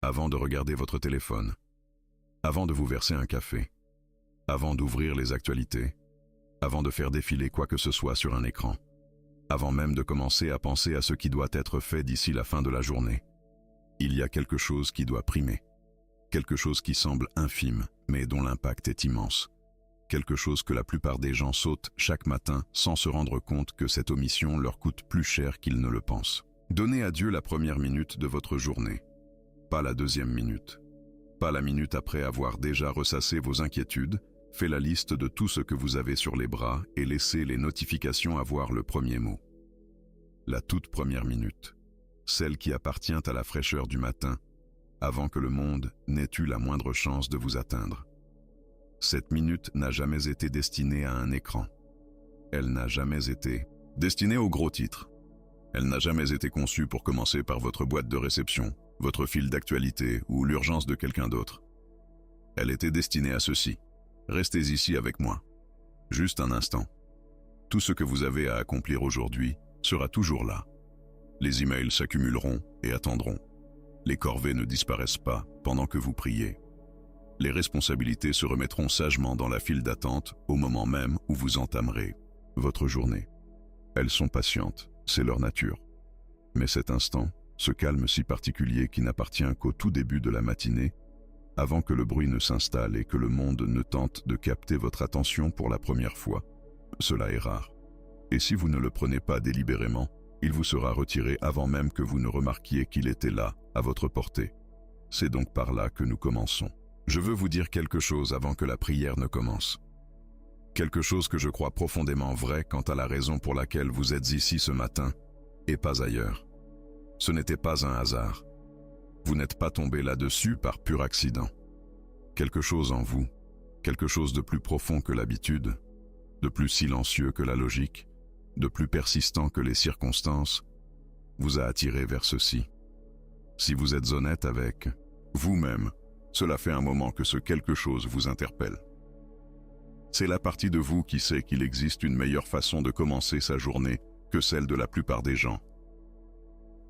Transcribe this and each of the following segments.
avant de regarder votre téléphone, avant de vous verser un café, avant d'ouvrir les actualités, avant de faire défiler quoi que ce soit sur un écran, avant même de commencer à penser à ce qui doit être fait d'ici la fin de la journée. Il y a quelque chose qui doit primer, quelque chose qui semble infime, mais dont l'impact est immense, quelque chose que la plupart des gens sautent chaque matin sans se rendre compte que cette omission leur coûte plus cher qu'ils ne le pensent. Donnez à Dieu la première minute de votre journée, pas la deuxième minute, pas la minute après avoir déjà ressassé vos inquiétudes, fait la liste de tout ce que vous avez sur les bras et laissez les notifications avoir le premier mot. La toute première minute, celle qui appartient à la fraîcheur du matin, avant que le monde n'ait eu la moindre chance de vous atteindre. Cette minute n'a jamais été destinée à un écran. Elle n'a jamais été destinée au gros titre. Elle n'a jamais été conçue pour commencer par votre boîte de réception, votre fil d'actualité ou l'urgence de quelqu'un d'autre. Elle était destinée à ceci. Restez ici avec moi. Juste un instant. Tout ce que vous avez à accomplir aujourd'hui sera toujours là. Les emails s'accumuleront et attendront. Les corvées ne disparaissent pas pendant que vous priez. Les responsabilités se remettront sagement dans la file d'attente au moment même où vous entamerez votre journée. Elles sont patientes, c'est leur nature. Mais cet instant, ce calme si particulier qui n'appartient qu'au tout début de la matinée, avant que le bruit ne s'installe et que le monde ne tente de capter votre attention pour la première fois, cela est rare. Et si vous ne le prenez pas délibérément, il vous sera retiré avant même que vous ne remarquiez qu'il était là, à votre portée. C'est donc par là que nous commençons. Je veux vous dire quelque chose avant que la prière ne commence. Quelque chose que je crois profondément vrai quant à la raison pour laquelle vous êtes ici ce matin, et pas ailleurs. Ce n'était pas un hasard. Vous n'êtes pas tombé là-dessus par pur accident. Quelque chose en vous, quelque chose de plus profond que l'habitude, de plus silencieux que la logique, de plus persistant que les circonstances, vous a attiré vers ceci. Si vous êtes honnête avec vous-même, cela fait un moment que ce quelque chose vous interpelle. C'est la partie de vous qui sait qu'il existe une meilleure façon de commencer sa journée que celle de la plupart des gens.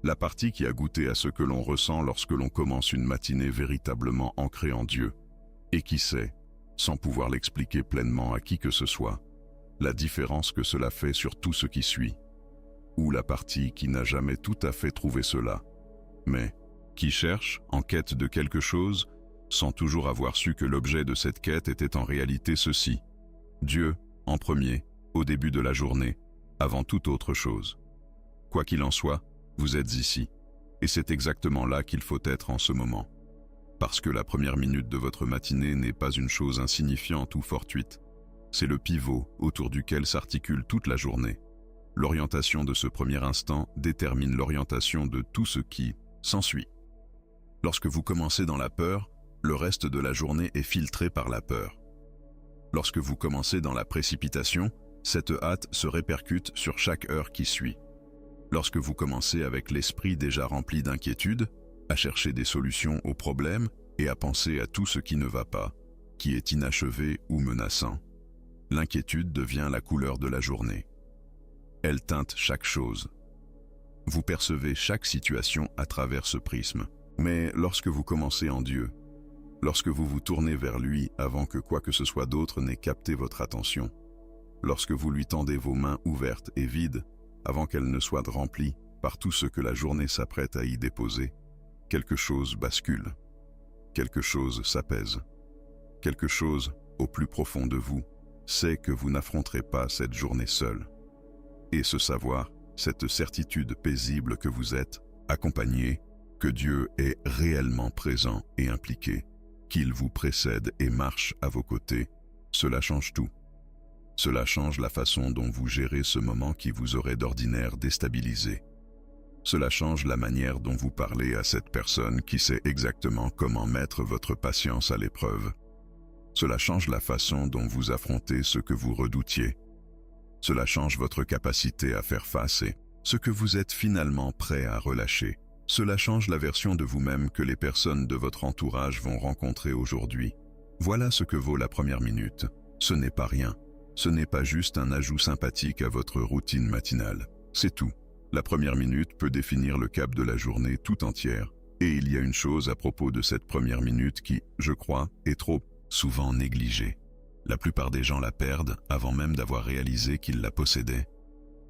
La partie qui a goûté à ce que l'on ressent lorsque l'on commence une matinée véritablement ancrée en Dieu, et qui sait, sans pouvoir l'expliquer pleinement à qui que ce soit, la différence que cela fait sur tout ce qui suit. Ou la partie qui n'a jamais tout à fait trouvé cela, mais qui cherche, en quête de quelque chose, sans toujours avoir su que l'objet de cette quête était en réalité ceci. Dieu, en premier, au début de la journée, avant toute autre chose. Quoi qu'il en soit, vous êtes ici, et c'est exactement là qu'il faut être en ce moment. Parce que la première minute de votre matinée n'est pas une chose insignifiante ou fortuite. C'est le pivot autour duquel s'articule toute la journée. L'orientation de ce premier instant détermine l'orientation de tout ce qui s'ensuit. Lorsque vous commencez dans la peur, le reste de la journée est filtré par la peur. Lorsque vous commencez dans la précipitation, cette hâte se répercute sur chaque heure qui suit. Lorsque vous commencez avec l'esprit déjà rempli d'inquiétude, à chercher des solutions aux problèmes et à penser à tout ce qui ne va pas, qui est inachevé ou menaçant, l'inquiétude devient la couleur de la journée. Elle teinte chaque chose. Vous percevez chaque situation à travers ce prisme. Mais lorsque vous commencez en Dieu, lorsque vous vous tournez vers lui avant que quoi que ce soit d'autre n'ait capté votre attention, lorsque vous lui tendez vos mains ouvertes et vides avant qu'elles ne soient remplies par tout ce que la journée s'apprête à y déposer, quelque chose bascule, quelque chose s'apaise, quelque chose, au plus profond de vous, sait que vous n'affronterez pas cette journée seule. Et ce savoir, cette certitude paisible que vous êtes, accompagné, que Dieu est réellement présent et impliqué, qu'il vous précède et marche à vos côtés, cela change tout. Cela change la façon dont vous gérez ce moment qui vous aurait d'ordinaire déstabilisé. Cela change la manière dont vous parlez à cette personne qui sait exactement comment mettre votre patience à l'épreuve. Cela change la façon dont vous affrontez ce que vous redoutiez. Cela change votre capacité à faire face et ce que vous êtes finalement prêt à relâcher. Cela change la version de vous-même que les personnes de votre entourage vont rencontrer aujourd'hui. Voilà ce que vaut la première minute. Ce n'est pas rien. Ce n'est pas juste un ajout sympathique à votre routine matinale. C'est tout. La première minute peut définir le cap de la journée tout entière, Et il y a une chose à propos de cette première minute qui, je crois, est trop souvent négligée. La plupart des gens la perdent avant même d'avoir réalisé qu'ils la possédaient.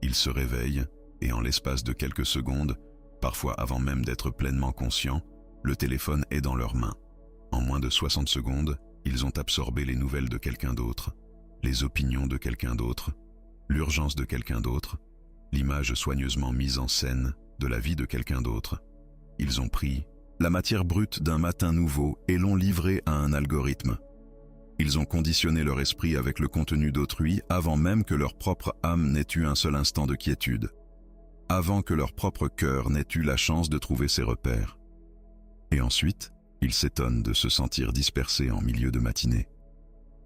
Ils se réveillent et en l'espace de quelques secondes, parfois avant même d'être pleinement conscients, le téléphone est dans leurs mains. En moins de 60 secondes, ils ont absorbé les nouvelles de quelqu'un d'autre, les opinions de quelqu'un d'autre, l'urgence de quelqu'un d'autre, l'image soigneusement mise en scène de la vie de quelqu'un d'autre. Ils ont pris la matière brute d'un matin nouveau et l'ont livrée à un algorithme. Ils ont conditionné leur esprit avec le contenu d'autrui avant même que leur propre âme n'ait eu un seul instant de quiétude, avant que leur propre cœur n'ait eu la chance de trouver ses repères. Et ensuite, ils s'étonnent de se sentir dispersés en milieu de matinée.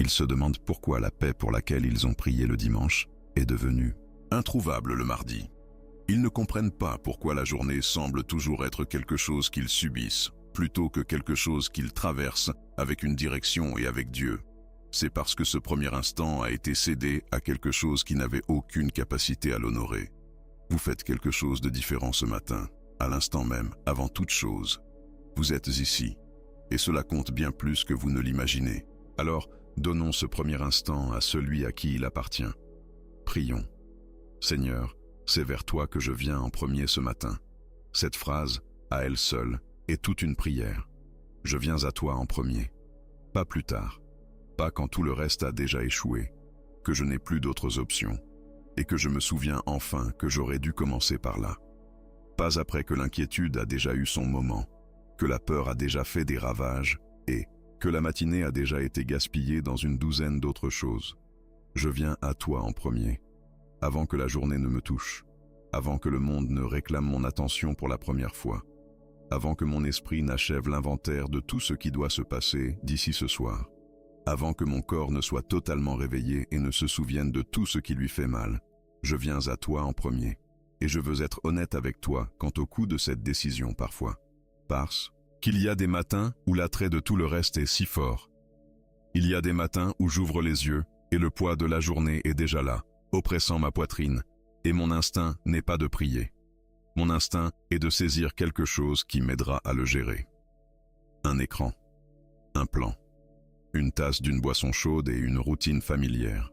Ils se demandent pourquoi la paix pour laquelle ils ont prié le dimanche est devenue introuvable le mardi. Ils ne comprennent pas pourquoi la journée semble toujours être quelque chose qu'ils subissent, plutôt que quelque chose qu'ils traversent avec une direction et avec Dieu. C'est parce que ce premier instant a été cédé à quelque chose qui n'avait aucune capacité à l'honorer. Vous faites quelque chose de différent ce matin, à l'instant même, avant toute chose. Vous êtes ici, et cela compte bien plus que vous ne l'imaginez. Alors, donnons ce premier instant à celui à qui il appartient. Prions. Seigneur, c'est vers toi que je viens en premier ce matin. Cette phrase, à elle seule, est toute une prière. Je viens à toi en premier. Pas plus tard. Pas quand tout le reste a déjà échoué, que je n'ai plus d'autres options, et que je me souviens enfin que j'aurais dû commencer par là. Pas après que l'inquiétude a déjà eu son moment, que la peur a déjà fait des ravages, et que la matinée a déjà été gaspillée dans une douzaine d'autres choses. Je viens à toi en premier, avant que la journée ne me touche, avant que le monde ne réclame mon attention pour la première fois, avant que mon esprit n'achève l'inventaire de tout ce qui doit se passer d'ici ce soir, avant que mon corps ne soit totalement réveillé et ne se souvienne de tout ce qui lui fait mal. Je viens à toi en premier, et je veux être honnête avec toi quant au coût de cette décision parfois. Parce qu'il y a des matins où l'attrait de tout le reste est si fort. Il y a des matins où j'ouvre les yeux et le poids de la journée est déjà là, oppressant ma poitrine, et mon instinct n'est pas de prier. Mon instinct est de saisir quelque chose qui m'aidera à le gérer. Un écran, un plan, une tasse d'une boisson chaude et une routine familière.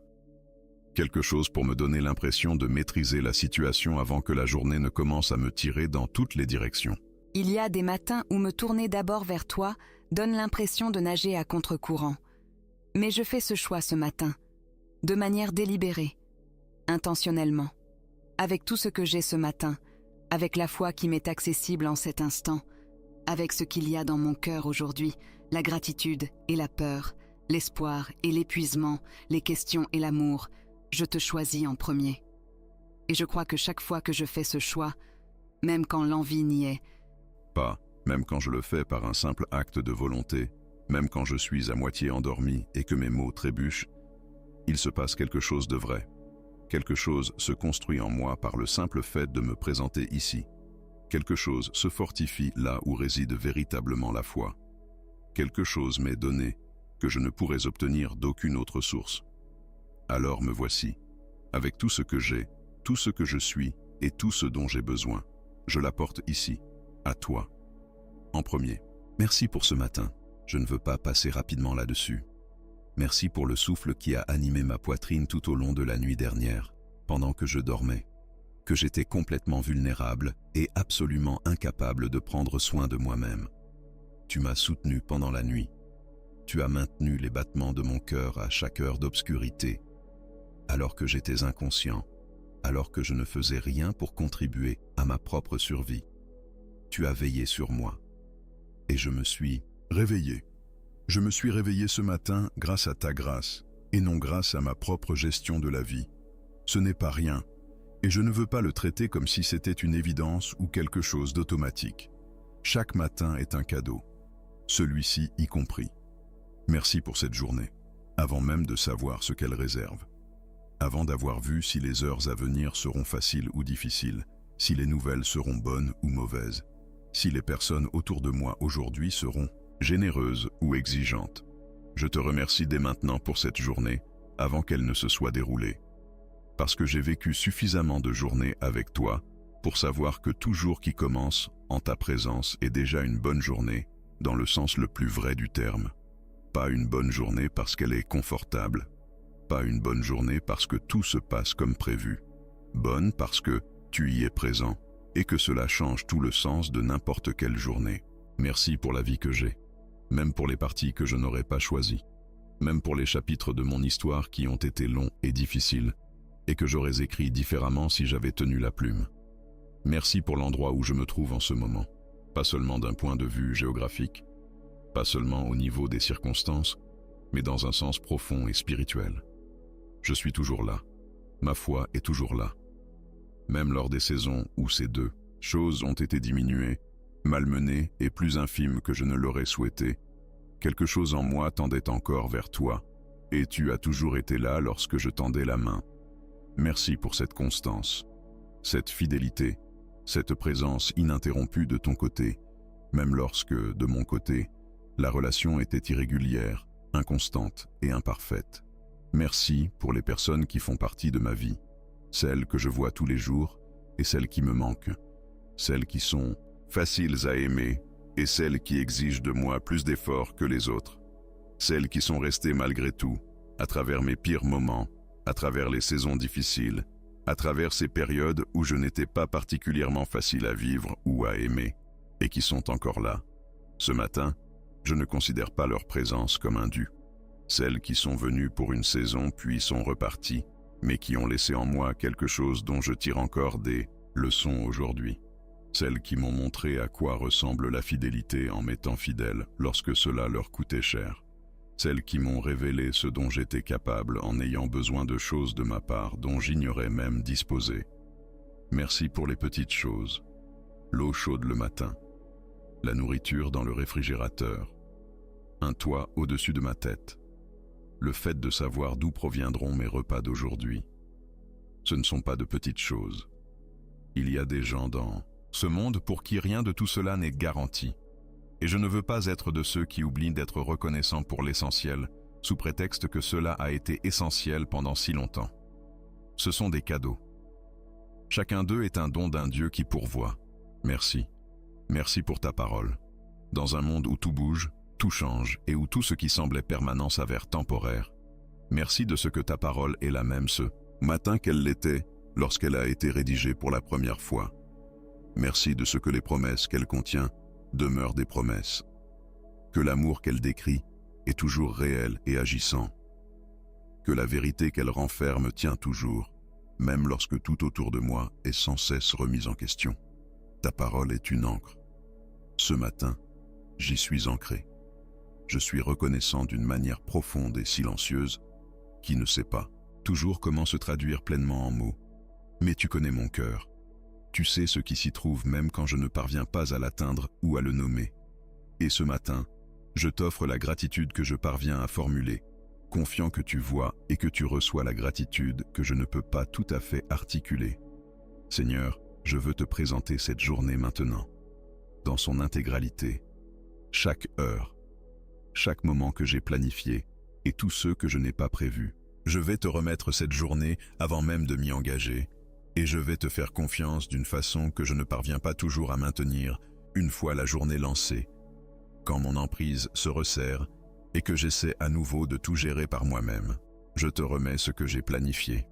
Quelque chose pour me donner l'impression de maîtriser la situation avant que la journée ne commence à me tirer dans toutes les directions. Il y a des matins où me tourner d'abord vers toi donne l'impression de nager à contre-courant. Mais je fais ce choix ce matin, de manière délibérée, intentionnellement, avec tout ce que j'ai ce matin, avec la foi qui m'est accessible en cet instant, avec ce qu'il y a dans mon cœur aujourd'hui, la gratitude et la peur, l'espoir et l'épuisement, les questions et l'amour, je te choisis en premier. Et je crois que chaque fois que je fais ce choix, même quand l'envie n'y est, pas, même quand je le fais par un simple acte de volonté, même quand je suis à moitié endormi et que mes mots trébuchent, il se passe quelque chose de vrai. Quelque chose se construit en moi par le simple fait de me présenter ici. Quelque chose se fortifie là où réside véritablement la foi. Quelque chose m'est donné que je ne pourrais obtenir d'aucune autre source. Alors me voici, avec tout ce que j'ai, tout ce que je suis et tout ce dont j'ai besoin. Je l'apporte ici, à toi. En premier, merci pour ce matin. Je ne veux pas passer rapidement là-dessus. Merci pour le souffle qui a animé ma poitrine tout au long de la nuit dernière, pendant que je dormais, que j'étais complètement vulnérable et absolument incapable de prendre soin de moi-même. Tu m'as soutenu pendant la nuit. Tu as maintenu les battements de mon cœur à chaque heure d'obscurité, alors que j'étais inconscient, alors que je ne faisais rien pour contribuer à ma propre survie. Tu as veillé sur moi. Et je me suis réveillé. Je me suis réveillé ce matin grâce à ta grâce, et non grâce à ma propre gestion de la vie. Ce n'est pas rien, et je ne veux pas le traiter comme si c'était une évidence ou quelque chose d'automatique. Chaque matin est un cadeau, celui-ci y compris. Merci pour cette journée, avant même de savoir ce qu'elle réserve. Avant d'avoir vu si les heures à venir seront faciles ou difficiles, si les nouvelles seront bonnes ou mauvaises, si les personnes autour de moi aujourd'hui seront généreuses ou exigeantes. Je te remercie dès maintenant pour cette journée, avant qu'elle ne se soit déroulée. Parce que j'ai vécu suffisamment de journées avec toi pour savoir que tout jour qui commence en ta présence est déjà une bonne journée, dans le sens le plus vrai du terme. Pas une bonne journée parce qu'elle est confortable, pas une bonne journée parce que tout se passe comme prévu, bonne parce que tu y es présent et que cela change tout le sens de n'importe quelle journée. Merci pour la vie que j'ai, même pour les parties que je n'aurais pas choisies, même pour les chapitres de mon histoire qui ont été longs et difficiles, et que j'aurais écrit différemment si j'avais tenu la plume. Merci pour l'endroit où je me trouve en ce moment, pas seulement d'un point de vue géographique, pas seulement au niveau des circonstances, mais dans un sens profond et spirituel. Je suis toujours là, ma foi est toujours là. Même lors des saisons où ces deux choses ont été diminuées, malmenées et plus infimes que je ne l'aurais souhaité, quelque chose en moi tendait encore vers toi, et tu as toujours été là lorsque je tendais la main. Merci pour cette constance, cette fidélité, cette présence ininterrompue de ton côté, même lorsque, de mon côté, la relation était irrégulière, inconstante et imparfaite. Merci pour les personnes qui font partie de ma vie, celles que je vois tous les jours et celles qui me manquent, celles qui sont faciles à aimer et celles qui exigent de moi plus d'efforts que les autres, celles qui sont restées malgré tout, à travers mes pires moments, à travers les saisons difficiles, à travers ces périodes où je n'étais pas particulièrement facile à vivre ou à aimer, et qui sont encore là. Ce matin, je ne considère pas leur présence comme un dû. Celles qui sont venues pour une saison puis sont reparties, mais qui ont laissé en moi quelque chose dont je tire encore des leçons aujourd'hui. Celles qui m'ont montré à quoi ressemble la fidélité en m'étant fidèle lorsque cela leur coûtait cher. Celles qui m'ont révélé ce dont j'étais capable en ayant besoin de choses de ma part dont j'ignorais même disposer. Merci pour les petites choses. L'eau chaude le matin, la nourriture dans le réfrigérateur, un toit au-dessus de ma tête, le fait de savoir d'où proviendront mes repas d'aujourd'hui. Ce ne sont pas de petites choses. Il y a des gens dans ce monde pour qui rien de tout cela n'est garanti. Et je ne veux pas être de ceux qui oublient d'être reconnaissants pour l'essentiel, sous prétexte que cela a été essentiel pendant si longtemps. Ce sont des cadeaux. Chacun d'eux est un don d'un Dieu qui pourvoit. Merci. Merci pour ta parole. Dans un monde où tout bouge, tout change et où tout ce qui semblait permanent s'avère temporaire, merci de ce que ta parole est la même ce matin qu'elle l'était lorsqu'elle a été rédigée pour la première fois. Merci de ce que les promesses qu'elle contient demeurent des promesses, que l'amour qu'elle décrit est toujours réel et agissant, que la vérité qu'elle renferme tient toujours, même lorsque tout autour de moi est sans cesse remis en question. Ta parole est une encre. Ce matin, j'y suis ancré. Je suis reconnaissant d'une manière profonde et silencieuse qui ne sait pas toujours comment se traduire pleinement en mots. Mais tu connais mon cœur. Tu sais ce qui s'y trouve même quand je ne parviens pas à l'atteindre ou à le nommer. Et ce matin, je t'offre la gratitude que je parviens à formuler, confiant que tu vois et que tu reçois la gratitude que je ne peux pas tout à fait articuler. Seigneur, je veux te présenter cette journée maintenant, dans son intégralité, chaque heure, chaque moment que j'ai planifié et tous ceux que je n'ai pas prévus. Je vais te remettre cette journée avant même de m'y engager, et je vais te faire confiance d'une façon que je ne parviens pas toujours à maintenir une fois la journée lancée, quand mon emprise se resserre et que j'essaie à nouveau de tout gérer par moi-même. Je te remets ce que j'ai planifié,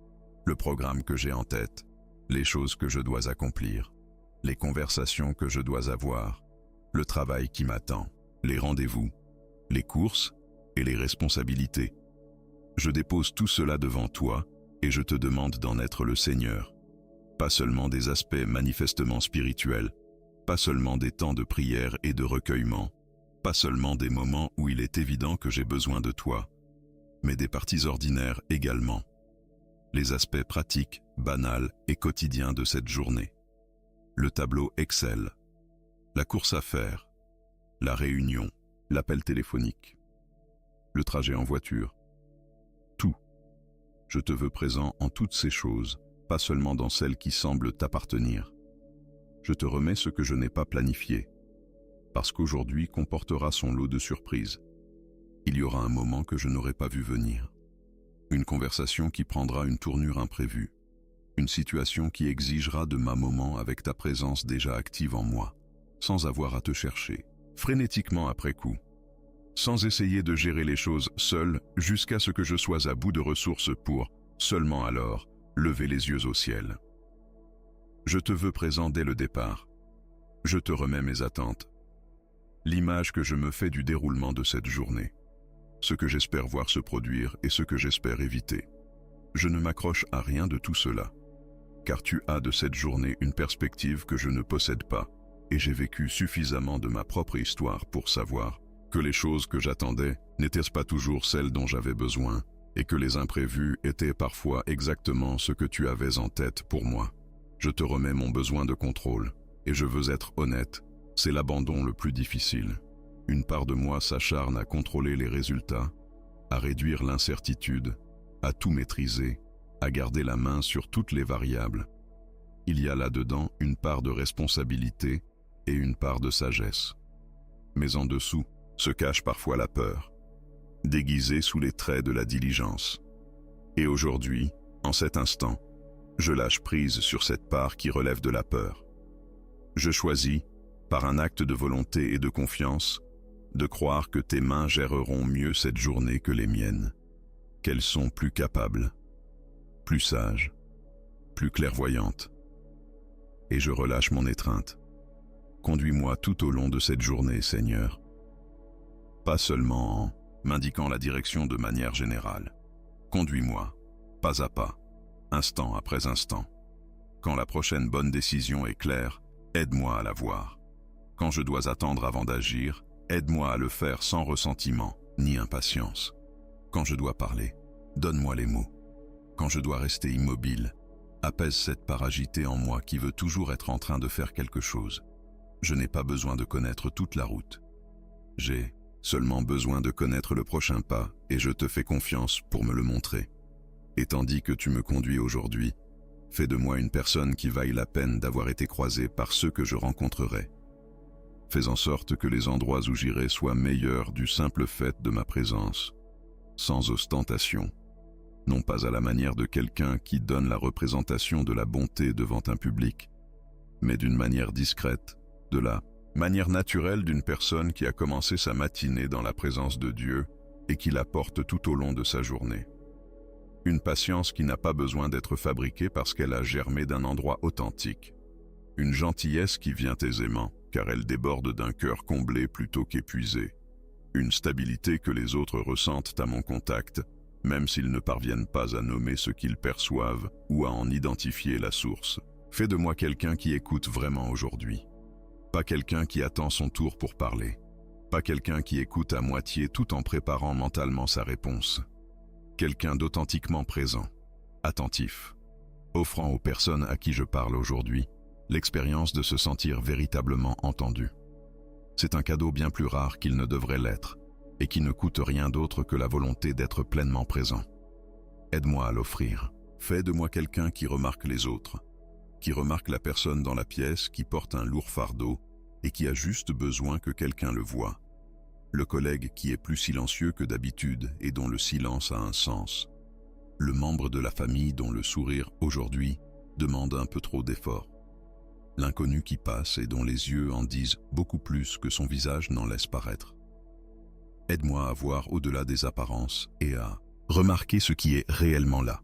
le programme que j'ai en tête, les choses que je dois accomplir, les conversations que je dois avoir, le travail qui m'attend, les rendez-vous, les courses et les responsabilités. Je dépose tout cela devant toi et je te demande d'en être le Seigneur. Pas seulement des aspects manifestement spirituels, pas seulement des temps de prière et de recueillement, pas seulement des moments où il est évident que j'ai besoin de toi, mais des parties ordinaires également, les aspects pratiques, banals et quotidiens de cette journée. Le tableau Excel, la course à faire, la réunion, l'appel téléphonique, le trajet en voiture, tout. Je te veux présent en toutes ces choses, pas seulement dans celles qui semblent t'appartenir. Je te remets ce que je n'ai pas planifié, parce qu'aujourd'hui comportera son lot de surprises. Il y aura un moment que je n'aurai pas vu venir, une conversation qui prendra une tournure imprévue, Une situation qui exigera de ma moment avec ta présence déjà active en moi, sans avoir à te chercher, frénétiquement après coup, sans essayer de gérer les choses seul jusqu'à ce que je sois à bout de ressources pour, seulement alors, lever les yeux au ciel. Je te veux présent dès le départ. Je te remets mes attentes. L'image que je me fais du déroulement de cette journée. Ce que j'espère voir se produire et ce que j'espère éviter. Je ne m'accroche à rien de tout cela. Car tu as de cette journée une perspective que je ne possède pas, et j'ai vécu suffisamment de ma propre histoire pour savoir que les choses que j'attendais n'étaient pas toujours celles dont j'avais besoin, et que les imprévus étaient parfois exactement ce que tu avais en tête pour moi. Je te remets mon besoin de contrôle, et je veux être honnête, c'est l'abandon le plus difficile. Une part de moi s'acharne à contrôler les résultats, à réduire l'incertitude, à tout maîtriser, à garder la main sur toutes les variables. Il y a là-dedans une part de responsabilité et une part de sagesse. Mais en dessous se cache parfois la peur, déguisée sous les traits de la diligence. Et aujourd'hui, en cet instant, je lâche prise sur cette part qui relève de la peur. Je choisis, par un acte de volonté et de confiance, de croire que tes mains géreront mieux cette journée que les miennes, qu'elles sont plus capables, plus sages, plus clairvoyantes. Et je relâche mon étreinte. Conduis-moi tout au long de cette journée, Seigneur. Pas seulement en m'indiquant la direction de manière générale. Conduis-moi, pas à pas, instant après instant. Quand la prochaine bonne décision est claire, aide-moi à la voir. Quand je dois attendre avant d'agir, aide-moi à le faire sans ressentiment ni impatience. Quand je dois parler, donne-moi les mots. Quand je dois rester immobile, apaise cette part agitée en moi qui veut toujours être en train de faire quelque chose. Je n'ai pas besoin de connaître toute la route. J'ai seulement besoin de connaître le prochain pas et je te fais confiance pour me le montrer. Et tandis que tu me conduis aujourd'hui, fais de moi une personne qui vaille la peine d'avoir été croisée par ceux que je rencontrerai. Fais en sorte que les endroits où j'irai soient meilleurs du simple fait de ma présence, sans ostentation, non pas à la manière de quelqu'un qui donne la représentation de la bonté devant un public, mais d'une manière discrète, de la manière naturelle d'une personne qui a commencé sa matinée dans la présence de Dieu et qui la porte tout au long de sa journée. Une patience qui n'a pas besoin d'être fabriquée parce qu'elle a germé d'un endroit authentique. Une gentillesse qui vient aisément, car elle déborde d'un cœur comblé plutôt qu'épuisé. Une stabilité que les autres ressentent à mon contact, même s'ils ne parviennent pas à nommer ce qu'ils perçoivent ou à en identifier la source. Fais de moi quelqu'un qui écoute vraiment aujourd'hui. Pas quelqu'un qui attend son tour pour parler. Pas quelqu'un qui écoute à moitié tout en préparant mentalement sa réponse. Quelqu'un d'authentiquement présent, attentif, offrant aux personnes à qui je parle aujourd'hui l'expérience de se sentir véritablement entendu. C'est un cadeau bien plus rare qu'il ne devrait l'être, et qui ne coûte rien d'autre que la volonté d'être pleinement présent. Aide-moi à l'offrir. Fais de moi quelqu'un qui remarque les autres, qui remarque la personne dans la pièce qui porte un lourd fardeau et qui a juste besoin que quelqu'un le voie. Le collègue qui est plus silencieux que d'habitude et dont le silence a un sens. Le membre de la famille dont le sourire, aujourd'hui, demande un peu trop d'efforts. L'inconnu qui passe et dont les yeux en disent beaucoup plus que son visage n'en laisse paraître. Aide-moi à voir au-delà des apparences et à remarquer ce qui est réellement là.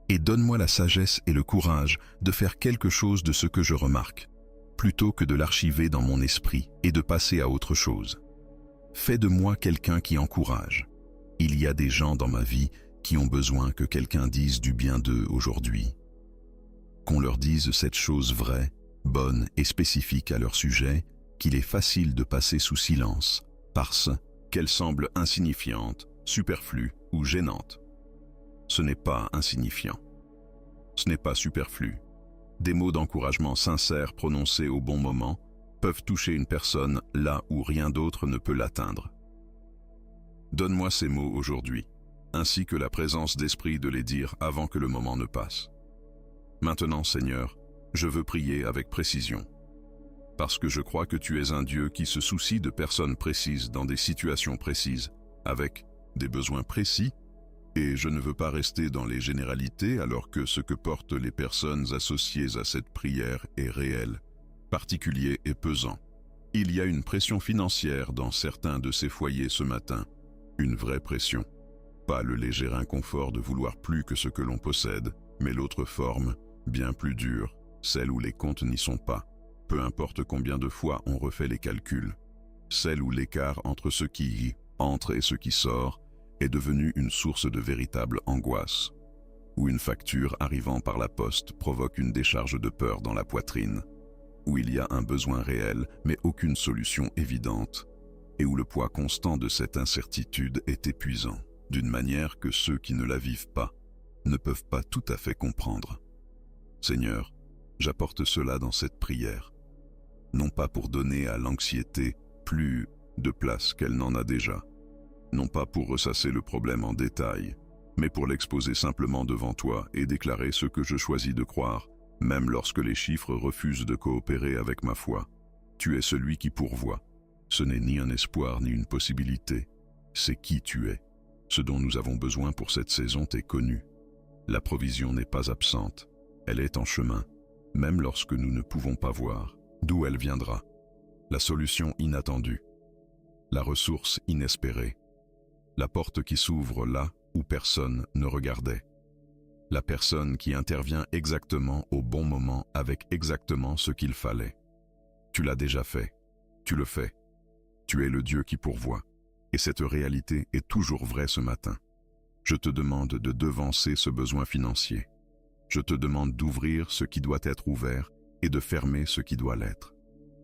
Et donne-moi la sagesse et le courage de faire quelque chose de ce que je remarque, plutôt que de l'archiver dans mon esprit et de passer à autre chose. Fais de moi quelqu'un qui encourage. Il y a des gens dans ma vie qui ont besoin que quelqu'un dise du bien d'eux aujourd'hui. Qu'on leur dise cette chose vraie, bonne et spécifique à leur sujet, qu'il est facile de passer sous silence, parce qu'elle semble insignifiante, superflue ou gênante. Ce n'est pas insignifiant. Ce n'est pas superflu. Des mots d'encouragement sincères prononcés au bon moment peuvent toucher une personne là où rien d'autre ne peut l'atteindre. Donne-moi ces mots aujourd'hui, ainsi que la présence d'esprit de les dire avant que le moment ne passe. Maintenant, Seigneur, je veux prier avec précision, parce que je crois que tu es un Dieu qui se soucie de personnes précises dans des situations précises, avec des besoins précis Et je ne veux pas rester dans les généralités alors que ce que portent les personnes associées à cette prière est réel, particulier et pesant. Il y a une pression financière dans certains de ces foyers ce matin, une vraie pression. Pas le léger inconfort de vouloir plus que ce que l'on possède, mais l'autre forme, bien plus dure, celle où les comptes n'y sont pas. Peu importe combien de fois on refait les calculs. Celle où l'écart entre ce qui y entre et ce qui sort est devenu une source de véritable angoisse. Où une facture arrivant par la poste provoque une décharge de peur dans la poitrine. Où il y a un besoin réel mais aucune solution évidente. Et où le poids constant de cette incertitude est épuisant, d'une manière que ceux qui ne la vivent pas ne peuvent pas tout à fait comprendre. Seigneur, j'apporte cela dans cette prière, non pas pour donner à l'anxiété plus de place qu'elle n'en a déjà, non pas pour ressasser le problème en détail, mais pour l'exposer simplement devant toi et déclarer ce que je choisis de croire, même lorsque les chiffres refusent de coopérer avec ma foi. Tu es celui qui pourvoit. Ce n'est ni un espoir ni une possibilité, c'est qui tu es. Ce dont nous avons besoin pour cette saison t'est connu. La provision n'est pas absente, elle est en chemin, même lorsque nous ne pouvons pas voir d'où elle viendra. La solution inattendue, la ressource inespérée, la porte qui s'ouvre là où personne ne regardait, la personne qui intervient exactement au bon moment avec exactement ce qu'il fallait. Tu l'as déjà fait, tu le fais, tu es le Dieu qui pourvoit, et cette réalité est toujours vraie ce matin. Je te demande de devancer ce besoin financier. Je te demande d'ouvrir ce qui doit être ouvert et de fermer ce qui doit l'être.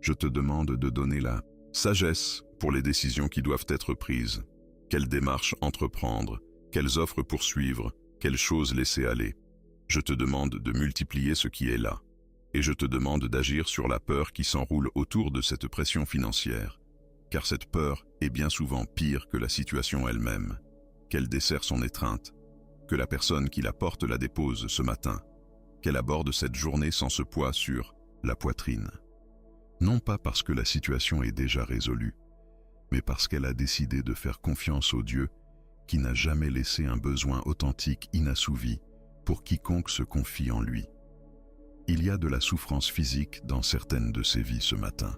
Je te demande de donner la sagesse pour les décisions qui doivent être prises. Quelles démarches entreprendre, quelles offres poursuivre, quelles choses laisser aller. Je te demande de multiplier ce qui est là. Et je te demande d'agir sur la peur qui s'enroule autour de cette pression financière. Car cette peur est bien souvent pire que la situation elle-même, qu'elle dessert son étreinte, que la personne qui la porte la dépose ce matin, qu'elle aborde cette journée sans ce poids sur la poitrine. Non pas parce que la situation est déjà résolue, mais parce qu'elle a décidé de faire confiance au Dieu qui n'a jamais laissé un besoin authentique inassouvi pour quiconque se confie en lui. Il y a de la souffrance physique dans certaines de ces vies ce matin,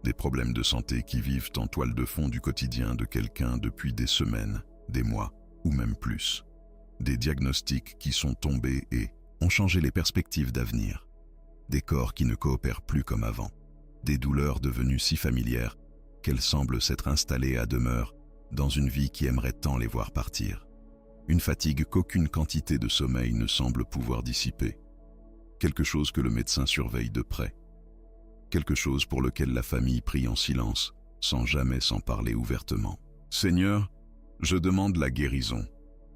des problèmes de santé qui vivent en toile de fond du quotidien de quelqu'un depuis des semaines, des mois ou même plus. Des diagnostics qui sont tombés et ont changé les perspectives d'avenir. Des corps qui ne coopèrent plus comme avant. Des douleurs devenues si familières qu'elles semblent s'être installées à demeure dans une vie qui aimerait tant les voir partir. Une fatigue qu'aucune quantité de sommeil ne semble pouvoir dissiper. Quelque chose que le médecin surveille de près. Quelque chose pour lequel la famille prie en silence, sans jamais s'en parler ouvertement. Seigneur, je demande la guérison.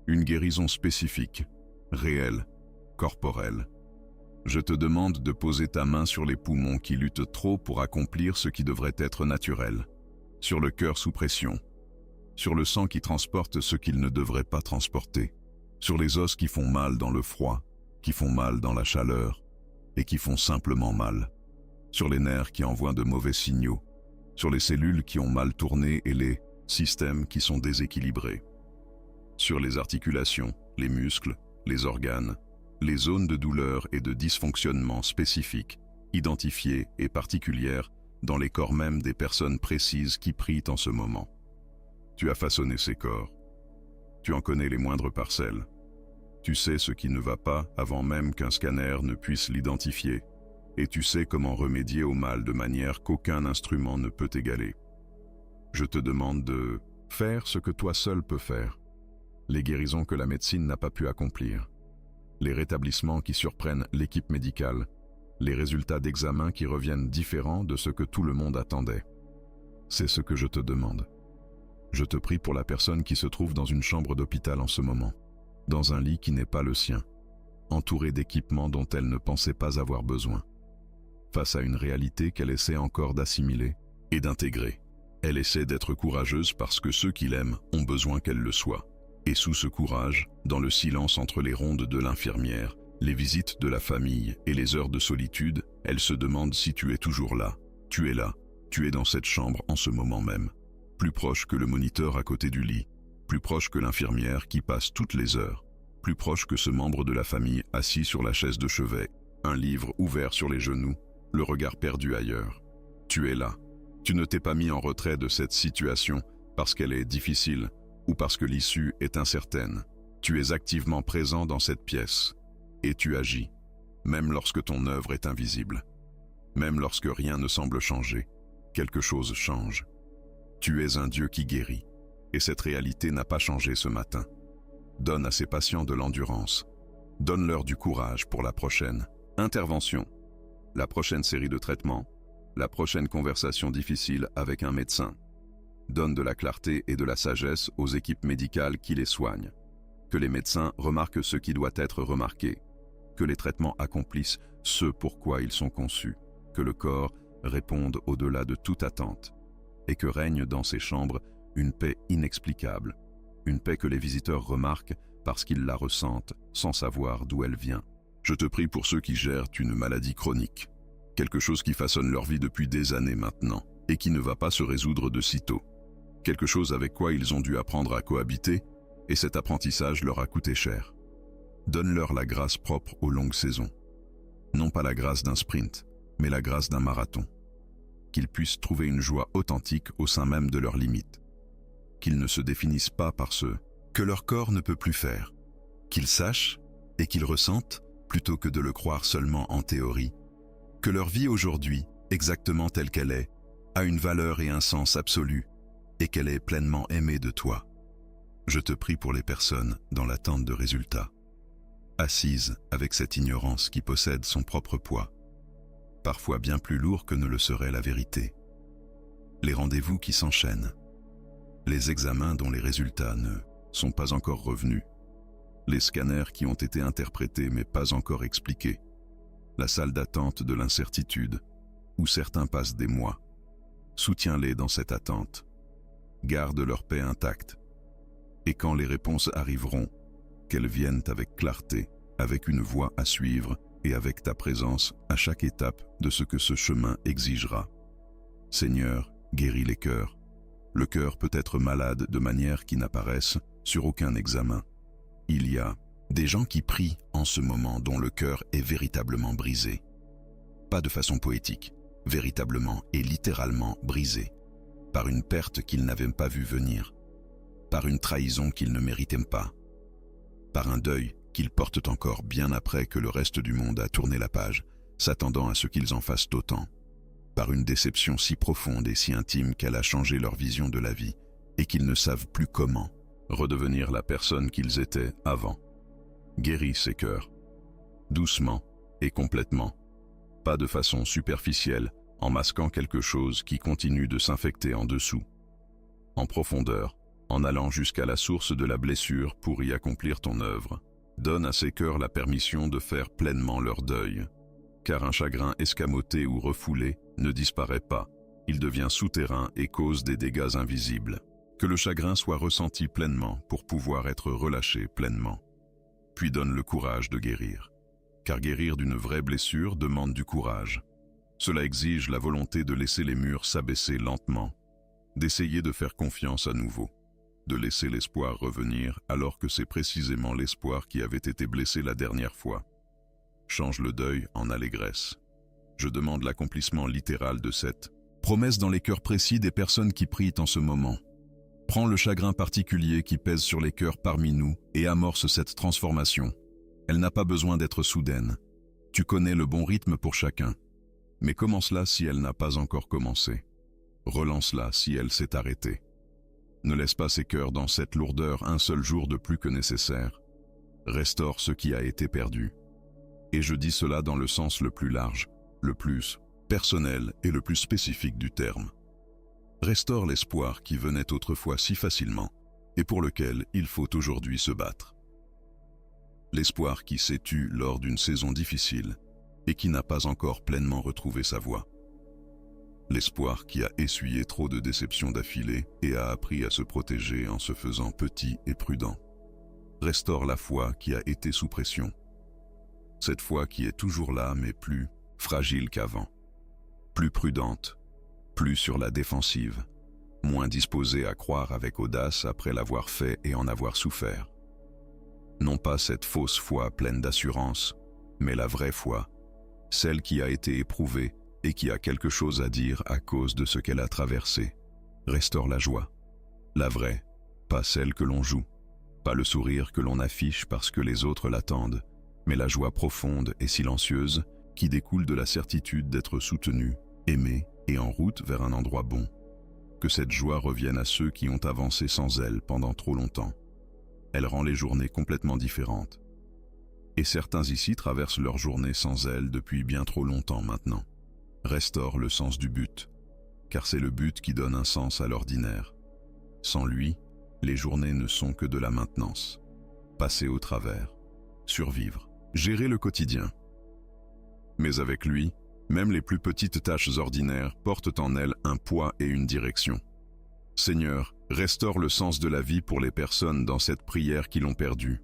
Une guérison spécifique, réelle, corporelle. Je te demande de poser ta main sur les poumons qui luttent trop pour accomplir ce qui devrait être naturel, sur le cœur sous pression, sur le sang qui transporte ce qu'il ne devrait pas transporter, sur les os qui font mal dans le froid, qui font mal dans la chaleur et qui font simplement mal, sur les nerfs qui envoient de mauvais signaux, sur les cellules qui ont mal tourné et les systèmes qui sont déséquilibrés, sur les articulations, les muscles, les organes, les zones de douleur et de dysfonctionnement spécifiques, identifiées et particulières dans les corps même des personnes précises qui prient en ce moment. Tu as façonné ces corps. Tu en connais les moindres parcelles. Tu sais ce qui ne va pas avant même qu'un scanner ne puisse l'identifier, et tu sais comment remédier au mal de manière qu'aucun instrument ne peut égaler. Je te demande de faire ce que toi seul peux faire, les guérisons que la médecine n'a pas pu accomplir, les rétablissements qui surprennent l'équipe médicale, les résultats d'examen qui reviennent différents de ce que tout le monde attendait. C'est ce que je te demande. Je te prie pour la personne qui se trouve dans une chambre d'hôpital en ce moment, dans un lit qui n'est pas le sien, entourée d'équipements dont elle ne pensait pas avoir besoin. Face à une réalité qu'elle essaie encore d'assimiler et d'intégrer. Elle essaie d'être courageuse parce que ceux qui l'aiment ont besoin qu'elle le soit. Et sous ce courage, dans le silence entre les rondes de l'infirmière, les visites de la famille et les heures de solitude, elle se demande si tu es toujours là. Tu es là, tu es dans cette chambre en ce moment même, plus proche que le moniteur à côté du lit, plus proche que l'infirmière qui passe toutes les heures, plus proche que ce membre de la famille assis sur la chaise de chevet, un livre ouvert sur les genoux, le regard perdu ailleurs. Tu es là. Tu ne t'es pas mis en retrait de cette situation parce qu'elle est difficile ou parce que l'issue est incertaine. Tu es activement présent dans cette pièce et tu agis, même lorsque ton œuvre est invisible. Même lorsque rien ne semble changer, quelque chose change. Tu es un Dieu qui guérit, et cette réalité n'a pas changé ce matin. Donne à ces patients de l'endurance. Donne-leur du courage pour la prochaine intervention, la prochaine série de traitements, la prochaine conversation difficile avec un médecin. Donne de la clarté et de la sagesse aux équipes médicales qui les soignent. Que les médecins remarquent ce qui doit être remarqué. Que les traitements accomplissent ce pourquoi ils sont conçus. Que le corps réponde au-delà de toute attente. Et que règne dans ces chambres une paix inexplicable. Une paix que les visiteurs remarquent parce qu'ils la ressentent sans savoir d'où elle vient. Je te prie pour ceux qui gèrent une maladie chronique. Quelque chose qui façonne leur vie depuis des années maintenant et qui ne va pas se résoudre de sitôt. Quelque chose avec quoi ils ont dû apprendre à cohabiter et cet apprentissage leur a coûté cher. Donne-leur la grâce propre aux longues saisons. Non pas la grâce d'un sprint, mais la grâce d'un marathon. Qu'ils puissent trouver une joie authentique au sein même de leurs limites. Qu'ils ne se définissent pas par ce que leur corps ne peut plus faire. Qu'ils sachent et qu'ils ressentent, plutôt que de le croire seulement en théorie, que leur vie aujourd'hui, exactement telle qu'elle est, a une valeur et un sens absolu, et qu'elle est pleinement aimée de toi. Je te prie pour les personnes dans l'attente de résultats, assises avec cette ignorance qui possède son propre poids, parfois bien plus lourd que ne le serait la vérité. Les rendez-vous qui s'enchaînent, les examens dont les résultats ne sont pas encore revenus, les scanners qui ont été interprétés mais pas encore expliqués, la salle d'attente de l'incertitude, où certains passent des mois. Soutiens-les dans cette attente. Garde leur paix intacte. Et quand les réponses arriveront, qu'elles viennent avec clarté, avec une voie à suivre et avec ta présence à chaque étape de ce que ce chemin exigera. Seigneur, guéris les cœurs. Le cœur peut être malade de manière qui n'apparaissent sur aucun examen. Il y a des gens qui prient en ce moment dont le cœur est véritablement brisé. Pas de façon poétique, véritablement et littéralement brisé, par une perte qu'ils n'avaient pas vue venir, par une trahison qu'ils ne méritaient pas, par un deuil qu'ils portent encore bien après que le reste du monde a tourné la page, s'attendant à ce qu'ils en fassent autant, par une déception si profonde et si intime qu'elle a changé leur vision de la vie et qu'ils ne savent plus comment redevenir la personne qu'ils étaient avant. Guéris ces cœurs, doucement et complètement, pas de façon superficielle, en masquant quelque chose qui continue de s'infecter en dessous, en profondeur, en allant jusqu'à la source de la blessure pour y accomplir ton œuvre. Donne à ces cœurs la permission de faire pleinement leur deuil, car un chagrin escamoté ou refoulé ne disparaît pas, il devient souterrain et cause des dégâts invisibles. Que le chagrin soit ressenti pleinement pour pouvoir être relâché pleinement. Puis donne le courage de guérir. Car guérir d'une vraie blessure demande du courage. Cela exige la volonté de laisser les murs s'abaisser lentement, d'essayer de faire confiance à nouveau, de laisser l'espoir revenir alors que c'est précisément l'espoir qui avait été blessé la dernière fois. Change le deuil en allégresse. Je demande l'accomplissement littéral de cette promesse dans les cœurs précis des personnes qui prient en ce moment. Prends le chagrin particulier qui pèse sur les cœurs parmi nous et amorce cette transformation. Elle n'a pas besoin d'être soudaine. Tu connais le bon rythme pour chacun. Mais commence-la si elle n'a pas encore commencé. Relance-la si elle s'est arrêtée. Ne laisse pas ces cœurs dans cette lourdeur un seul jour de plus que nécessaire. Restaure ce qui a été perdu. Et je dis cela dans le sens le plus large, le plus personnel et le plus spécifique du terme. Restaure l'espoir qui venait autrefois si facilement et pour lequel il faut aujourd'hui se battre. L'espoir qui s'est tu lors d'une saison difficile et qui n'a pas encore pleinement retrouvé sa voie. L'espoir qui a essuyé trop de déceptions d'affilée et a appris à se protéger en se faisant petit et prudent. Restaure la foi qui a été sous pression. Cette foi qui est toujours là mais plus fragile qu'avant, plus prudente, plus sur la défensive, moins disposé à croire avec audace après l'avoir fait et en avoir souffert. Non pas cette fausse foi pleine d'assurance, mais la vraie foi, celle qui a été éprouvée et qui a quelque chose à dire à cause de ce qu'elle a traversé, restaure la joie. La vraie, pas celle que l'on joue, pas le sourire que l'on affiche parce que les autres l'attendent, mais la joie profonde et silencieuse qui découle de la certitude d'être soutenu, aimé et en route vers un endroit bon. Que cette joie revienne à ceux qui ont avancé sans elle pendant trop longtemps. Elle rend les journées complètement différentes. Et certains ici traversent leur journée sans elle depuis bien trop longtemps maintenant. Restaure le sens du but, car c'est le but qui donne un sens à l'ordinaire. Sans lui, les journées ne sont que de la maintenance. Passer au travers, survivre, gérer le quotidien. Mais avec lui, même les plus petites tâches ordinaires portent en elles un poids et une direction. Seigneur, restaure le sens de la vie pour les personnes dans cette prière qui l'ont perdu,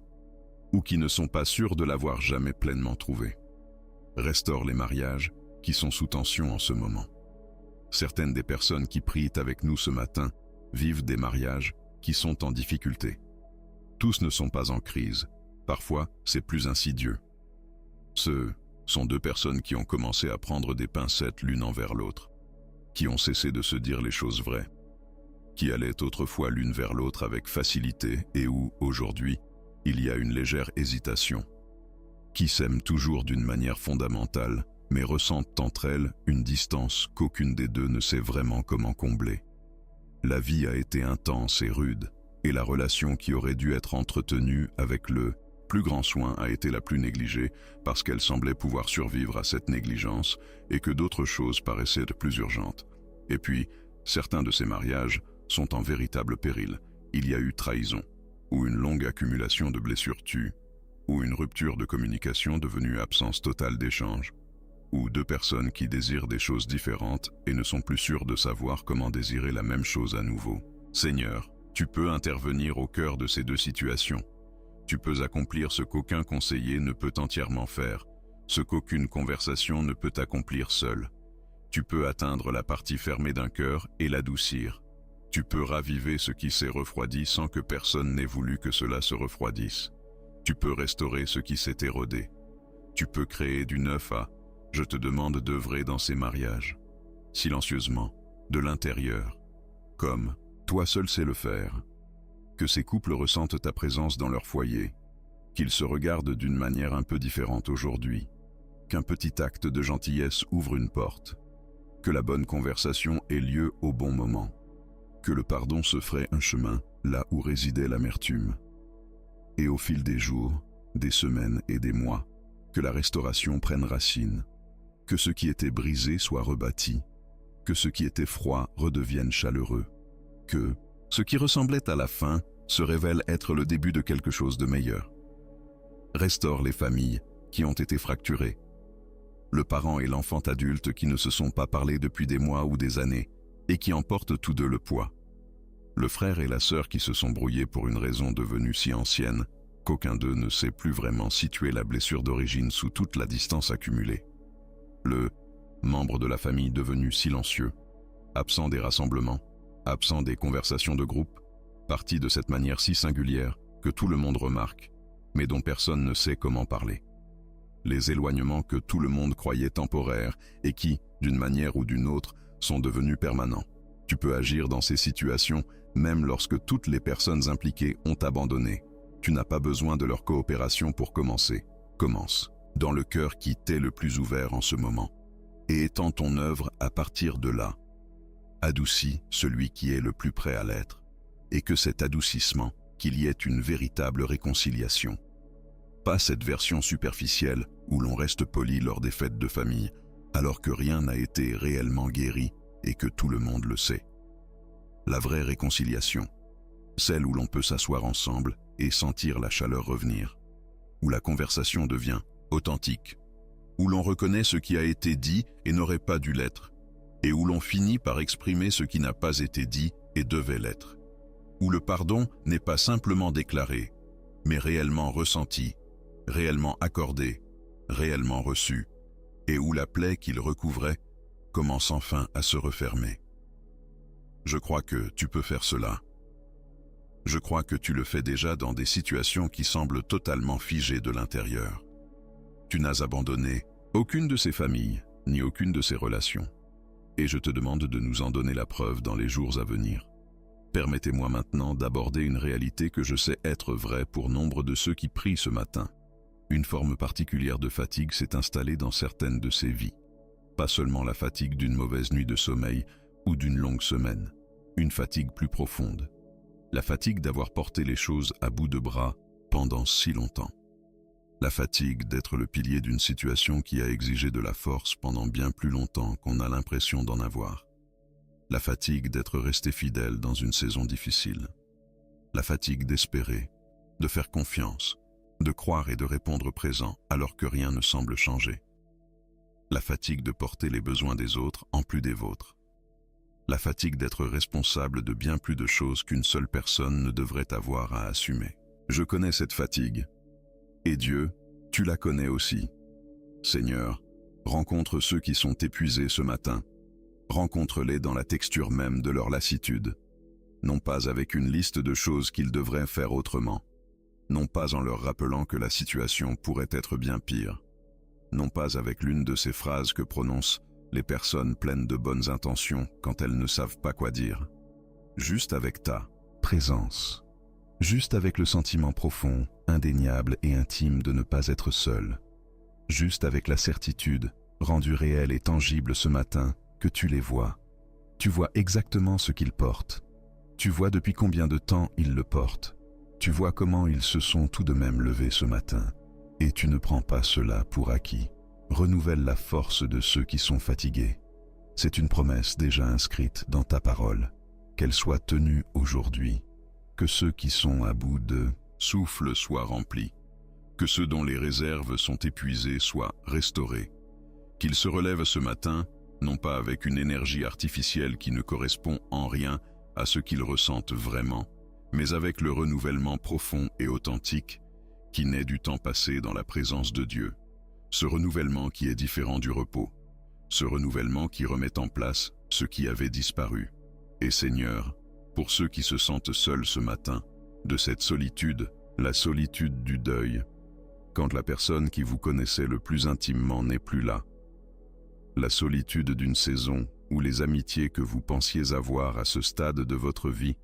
ou qui ne sont pas sûres de l'avoir jamais pleinement trouvé. Restaure les mariages qui sont sous tension en ce moment. Certaines des personnes qui prient avec nous ce matin vivent des mariages qui sont en difficulté. Tous ne sont pas en crise. Parfois, c'est plus insidieux. Ce sont deux personnes qui ont commencé à prendre des pincettes l'une envers l'autre, qui ont cessé de se dire les choses vraies, qui allaient autrefois l'une vers l'autre avec facilité et où, aujourd'hui, il y a une légère hésitation, qui s'aiment toujours d'une manière fondamentale, mais ressentent entre elles une distance qu'aucune des deux ne sait vraiment comment combler. La vie a été intense et rude, et la relation qui aurait dû être entretenue avec le plus grand soin a été la plus négligée parce qu'elle semblait pouvoir survivre à cette négligence et que d'autres choses paraissaient plus urgentes. Et puis, certains de ces mariages sont en véritable péril. Il y a eu trahison, ou une longue accumulation de blessures tues, ou une rupture de communication devenue absence totale d'échange, ou deux personnes qui désirent des choses différentes et ne sont plus sûres de savoir comment désirer la même chose à nouveau. Seigneur, tu peux intervenir au cœur de ces deux situations. Tu peux accomplir ce qu'aucun conseiller ne peut entièrement faire, ce qu'aucune conversation ne peut accomplir seule. Tu peux atteindre la partie fermée d'un cœur et l'adoucir. Tu peux raviver ce qui s'est refroidi sans que personne n'ait voulu que cela se refroidisse. Tu peux restaurer ce qui s'est érodé. Tu peux créer du neuf à « Je te demande d'œuvrer dans ces mariages », silencieusement, de l'intérieur, comme « Toi seul sais le faire ». Que ces couples ressentent ta présence dans leur foyer, qu'ils se regardent d'une manière un peu différente aujourd'hui, qu'un petit acte de gentillesse ouvre une porte, que la bonne conversation ait lieu au bon moment, que le pardon se ferait un chemin là où résidait l'amertume. Et au fil des jours, des semaines et des mois, que la restauration prenne racine, que ce qui était brisé soit rebâti, que ce qui était froid redevienne chaleureux, que ce qui ressemblait à la fin se révèle être le début de quelque chose de meilleur. Restaure les familles qui ont été fracturées, le parent et l'enfant adulte qui ne se sont pas parlé depuis des mois ou des années et qui en portent tous deux le poids, le frère et la sœur qui se sont brouillés pour une raison devenue si ancienne qu'aucun d'eux ne sait plus vraiment situer la blessure d'origine sous toute la distance accumulée, le membre de la famille devenu silencieux, absent des rassemblements, absent des conversations de groupe, parti de cette manière si singulière que tout le monde remarque, mais dont personne ne sait comment parler. Les éloignements que tout le monde croyait temporaires et qui, d'une manière ou d'une autre, sont devenus permanents. Tu peux agir dans ces situations même lorsque toutes les personnes impliquées ont abandonné. Tu n'as pas besoin de leur coopération pour commencer. Commence, dans le cœur qui t'est le plus ouvert en ce moment, et étends ton œuvre à partir de là. Adoucis celui qui est le plus prêt à l'être, et que cet adoucissement, qu'il y ait une véritable réconciliation. Pas cette version superficielle où l'on reste poli lors des fêtes de famille, alors que rien n'a été réellement guéri et que tout le monde le sait. La vraie réconciliation, celle où l'on peut s'asseoir ensemble et sentir la chaleur revenir, où la conversation devient authentique, où l'on reconnaît ce qui a été dit et n'aurait pas dû l'être, et où l'on finit par exprimer ce qui n'a pas été dit et devait l'être, où le pardon n'est pas simplement déclaré, mais réellement ressenti, réellement accordé, réellement reçu, et où la plaie qu'il recouvrait commence enfin à se refermer. Je crois que tu peux faire cela. Je crois que tu le fais déjà dans des situations qui semblent totalement figées de l'intérieur. Tu n'as abandonné aucune de ces familles, ni aucune de ces relations. Et je te demande de nous en donner la preuve dans les jours à venir. Permettez-moi maintenant d'aborder une réalité que je sais être vraie pour nombre de ceux qui prient ce matin. Une forme particulière de fatigue s'est installée dans certaines de ces vies. Pas seulement la fatigue d'une mauvaise nuit de sommeil ou d'une longue semaine, une fatigue plus profonde. La fatigue d'avoir porté les choses à bout de bras pendant si longtemps. La fatigue d'être le pilier d'une situation qui a exigé de la force pendant bien plus longtemps qu'on a l'impression d'en avoir. La fatigue d'être resté fidèle dans une saison difficile. La fatigue d'espérer, de faire confiance, de croire et de répondre présent alors que rien ne semble changer. La fatigue de porter les besoins des autres en plus des vôtres. La fatigue d'être responsable de bien plus de choses qu'une seule personne ne devrait avoir à assumer. Je connais cette fatigue. Et Dieu, tu la connais aussi. Seigneur, rencontre ceux qui sont épuisés ce matin. Rencontre-les dans la texture même de leur lassitude. Non pas avec une liste de choses qu'ils devraient faire autrement. Non pas en leur rappelant que la situation pourrait être bien pire. Non pas avec l'une de ces phrases que prononcent les personnes pleines de bonnes intentions quand elles ne savent pas quoi dire. Juste avec ta présence. Juste avec le sentiment profond, indéniable et intime de ne pas être seul. Juste avec la certitude, rendue réelle et tangible ce matin, que tu les vois. Tu vois exactement ce qu'ils portent. Tu vois depuis combien de temps ils le portent. Tu vois comment ils se sont tout de même levés ce matin. Et tu ne prends pas cela pour acquis. Renouvelle la force de ceux qui sont fatigués. C'est une promesse déjà inscrite dans ta parole, qu'elle soit tenue aujourd'hui. Que ceux qui sont à bout de souffle soient remplis, que ceux dont les réserves sont épuisées soient restaurés, qu'ils se relèvent ce matin, non pas avec une énergie artificielle qui ne correspond en rien à ce qu'ils ressentent vraiment, mais avec le renouvellement profond et authentique qui naît du temps passé dans la présence de Dieu. Ce renouvellement qui est différent du repos, ce renouvellement qui remet en place ce qui avait disparu. Et Seigneur, pour ceux qui se sentent seuls ce matin, de cette solitude, la solitude du deuil, quand la personne qui vous connaissait le plus intimement n'est plus là, la solitude d'une saison où les amitiés que vous pensiez avoir à ce stade de votre vie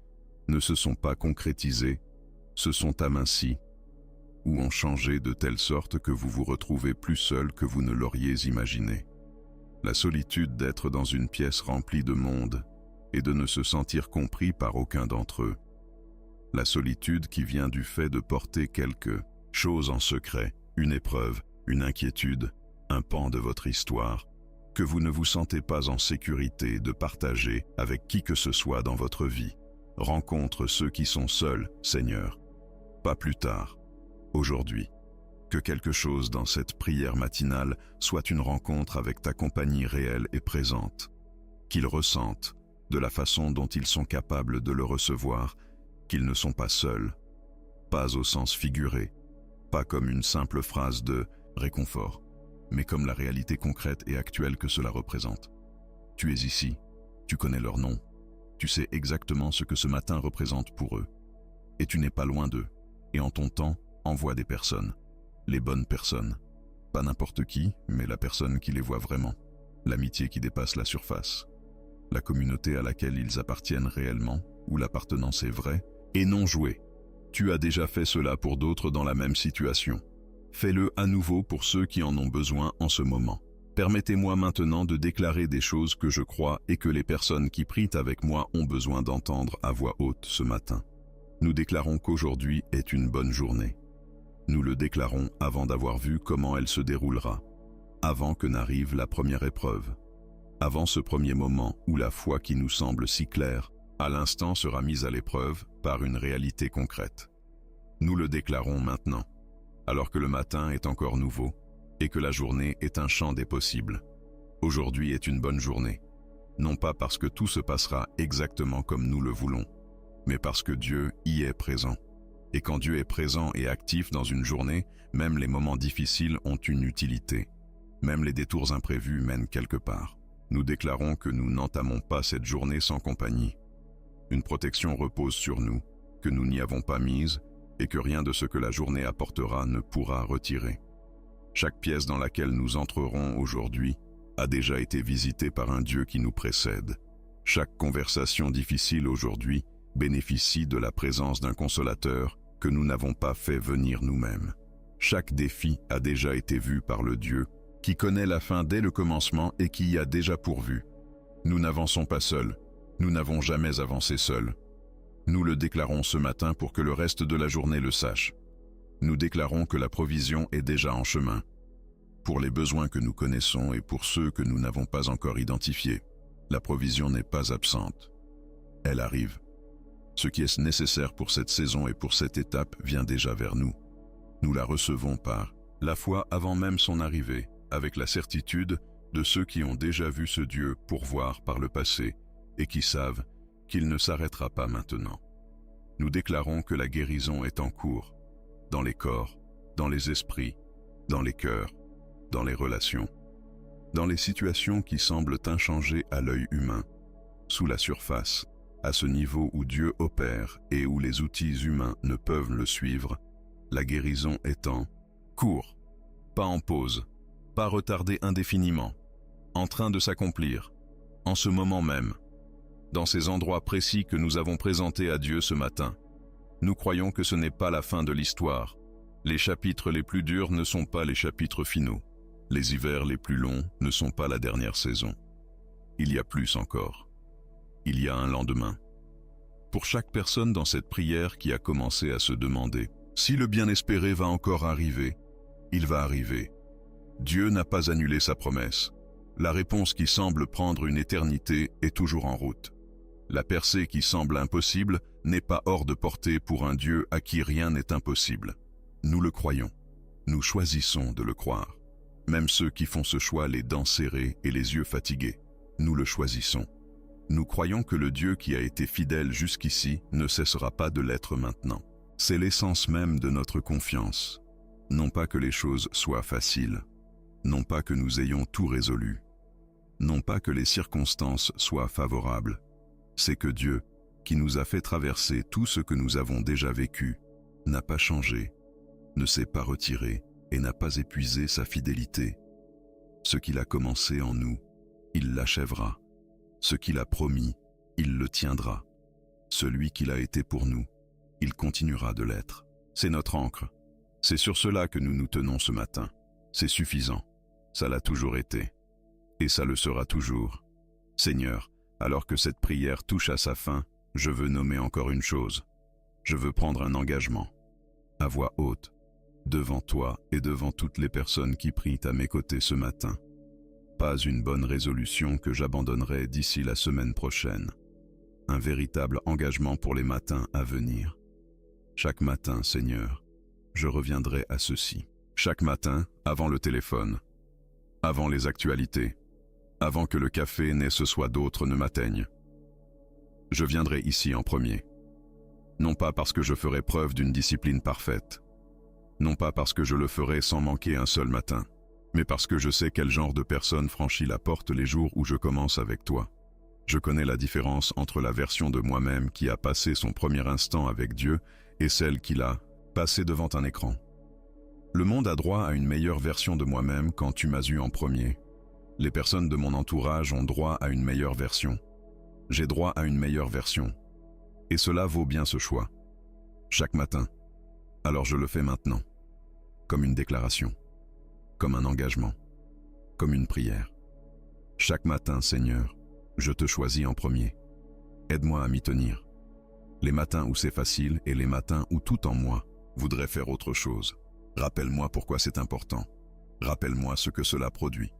ne se sont pas concrétisées, se sont amincies, ou ont changé de telle sorte que vous vous retrouvez plus seul que vous ne l'auriez imaginé. La solitude d'être dans une pièce remplie de monde et de ne se sentir compris par aucun d'entre eux. La solitude qui vient du fait de porter quelque chose en secret, une épreuve, une inquiétude, un pan de votre histoire, que vous ne vous sentez pas en sécurité de partager avec qui que ce soit dans votre vie. Rencontre ceux qui sont seuls, Seigneur. Pas plus tard. Aujourd'hui, que quelque chose dans cette prière matinale soit une rencontre avec ta compagnie réelle et présente, qu'ils ressentent, de la façon dont ils sont capables de le recevoir, qu'ils ne sont pas seuls, pas au sens figuré, pas comme une simple phrase de réconfort, mais comme la réalité concrète et actuelle que cela représente. Tu es ici, tu connais leur nom, tu sais exactement ce que ce matin représente pour eux, et tu n'es pas loin d'eux, et en ton temps, envoie des personnes, les bonnes personnes, pas n'importe qui, mais la personne qui les voit vraiment, l'amitié qui dépasse la surface, la communauté à laquelle ils appartiennent réellement, où l'appartenance est vraie et non jouée. Tu as déjà fait cela pour d'autres dans la même situation. Fais-le à nouveau pour ceux qui en ont besoin en ce moment. Permettez-moi maintenant de déclarer des choses que je crois et que les personnes qui prient avec moi ont besoin d'entendre à voix haute ce matin. Nous déclarons qu'aujourd'hui est une bonne journée. Nous le déclarons avant d'avoir vu comment elle se déroulera, avant que n'arrive la première épreuve, avant ce premier moment où la foi qui nous semble si claire, à l'instant sera mise à l'épreuve par une réalité concrète. Nous le déclarons maintenant, alors que le matin est encore nouveau et que la journée est un champ des possibles. Aujourd'hui est une bonne journée, non pas parce que tout se passera exactement comme nous le voulons, mais parce que Dieu y est présent. Et quand Dieu est présent et actif dans une journée, même les moments difficiles ont une utilité. Même les détours imprévus mènent quelque part. Nous déclarons que nous n'entamons pas cette journée sans compagnie, Une protection repose sur nous, que nous n'y avons pas mise, et que rien de ce que la journée apportera ne pourra retirer. Chaque pièce dans laquelle nous entrerons aujourd'hui a déjà été visitée par un Dieu qui nous précède. Chaque conversation difficile aujourd'hui bénéficie de la présence d'un consolateur que nous n'avons pas fait venir nous-mêmes. Chaque défi a déjà été vu par le Dieu qui connaît la fin dès le commencement et qui y a déjà pourvu. Nous n'avançons pas seuls, nous n'avons jamais avancé seuls. Nous le déclarons ce matin pour que le reste de la journée le sache. Nous déclarons que la provision est déjà en chemin, pour les besoins que nous connaissons et pour ceux que nous n'avons pas encore identifiés. La provision n'est pas absente. Elle arrive. Ce qui est nécessaire pour cette saison et pour cette étape vient déjà vers nous. Nous la recevons par la foi avant même son arrivée, avec la certitude de ceux qui ont déjà vu ce Dieu pourvoir par le passé et qui savent qu'il ne s'arrêtera pas maintenant. Nous déclarons que la guérison est en cours, dans les corps, dans les esprits, dans les cœurs, dans les relations, dans les situations qui semblent inchangées à l'œil humain, sous la surface, à ce niveau où Dieu opère et où les outils humains ne peuvent le suivre. La guérison est en cours, pas en pause, pas retardée indéfiniment, en train de s'accomplir, en ce moment même, dans ces endroits précis que nous avons présentés à Dieu ce matin. Nous croyons que ce n'est pas la fin de l'histoire. Les chapitres les plus durs ne sont pas les chapitres finaux. Les hivers les plus longs ne sont pas la dernière saison. Il y a plus encore. Il y a un lendemain. Pour chaque personne dans cette prière qui a commencé à se demander si le bien espéré va encore arriver, il va arriver. Dieu n'a pas annulé sa promesse. La réponse qui semble prendre une éternité est toujours en route. La percée qui semble impossible n'est pas hors de portée pour un Dieu à qui rien n'est impossible. Nous le croyons. Nous choisissons de le croire. Même ceux qui font ce choix les dents serrées et les yeux fatigués, nous le choisissons. Nous croyons que le Dieu qui a été fidèle jusqu'ici ne cessera pas de l'être maintenant. C'est l'essence même de notre confiance. Non pas que les choses soient faciles, non pas que nous ayons tout résolu, non pas que les circonstances soient favorables. C'est que Dieu, qui nous a fait traverser tout ce que nous avons déjà vécu, n'a pas changé, ne s'est pas retiré et n'a pas épuisé sa fidélité. Ce qu'il a commencé en nous, il l'achèvera. Ce qu'il a promis, il le tiendra. Celui qu'il a été pour nous, il continuera de l'être. C'est notre ancre. C'est sur cela que nous nous tenons ce matin. C'est suffisant. Ça l'a toujours été. Et ça le sera toujours. Seigneur, alors que cette prière touche à sa fin, je veux nommer encore une chose. Je veux prendre un engagement, à voix haute, devant toi et devant toutes les personnes qui prient à mes côtés ce matin. Pas une bonne résolution que j'abandonnerai d'ici la semaine prochaine. Un véritable engagement pour les matins à venir. Chaque matin, Seigneur, je reviendrai à ceci. Chaque matin, avant le téléphone, avant les actualités, avant que le café n'ait ce soit d'autres ne m'atteignent. Je viendrai ici en premier. Non pas parce que je ferai preuve d'une discipline parfaite, non pas parce que je le ferai sans manquer un seul matin, mais parce que je sais quel genre de personne franchit la porte les jours où je commence avec toi. Je connais la différence entre la version de moi-même qui a passé son premier instant avec Dieu et celle qu'il a passé devant un écran. Le monde a droit à une meilleure version de moi-même quand tu m'as eu en premier. Les personnes de mon entourage ont droit à une meilleure version. J'ai droit à une meilleure version. Et cela vaut bien ce choix. Chaque matin. Alors je le fais maintenant. Comme une déclaration. Comme un engagement. Comme une prière. Chaque matin, Seigneur, je te choisis en premier. Aide-moi à m'y tenir. Les matins où c'est facile et les matins où tout en moi voudrait faire autre chose. Rappelle-moi pourquoi c'est important. Rappelle-moi ce que cela produit.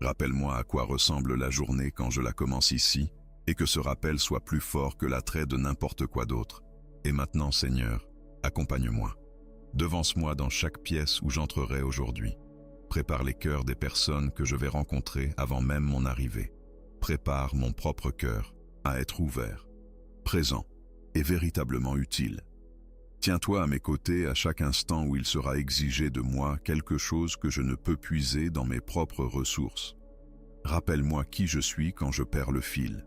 Rappelle-moi à quoi ressemble la journée quand je la commence ici, et que ce rappel soit plus fort que l'attrait de n'importe quoi d'autre. Et maintenant, Seigneur, accompagne-moi. Devance-moi dans chaque pièce où j'entrerai aujourd'hui. Prépare les cœurs des personnes que je vais rencontrer avant même mon arrivée. Prépare mon propre cœur à être ouvert, présent et véritablement utile. Tiens-toi à mes côtés à chaque instant où il sera exigé de moi quelque chose que je ne peux puiser dans mes propres ressources. Rappelle-moi qui je suis quand je perds le fil.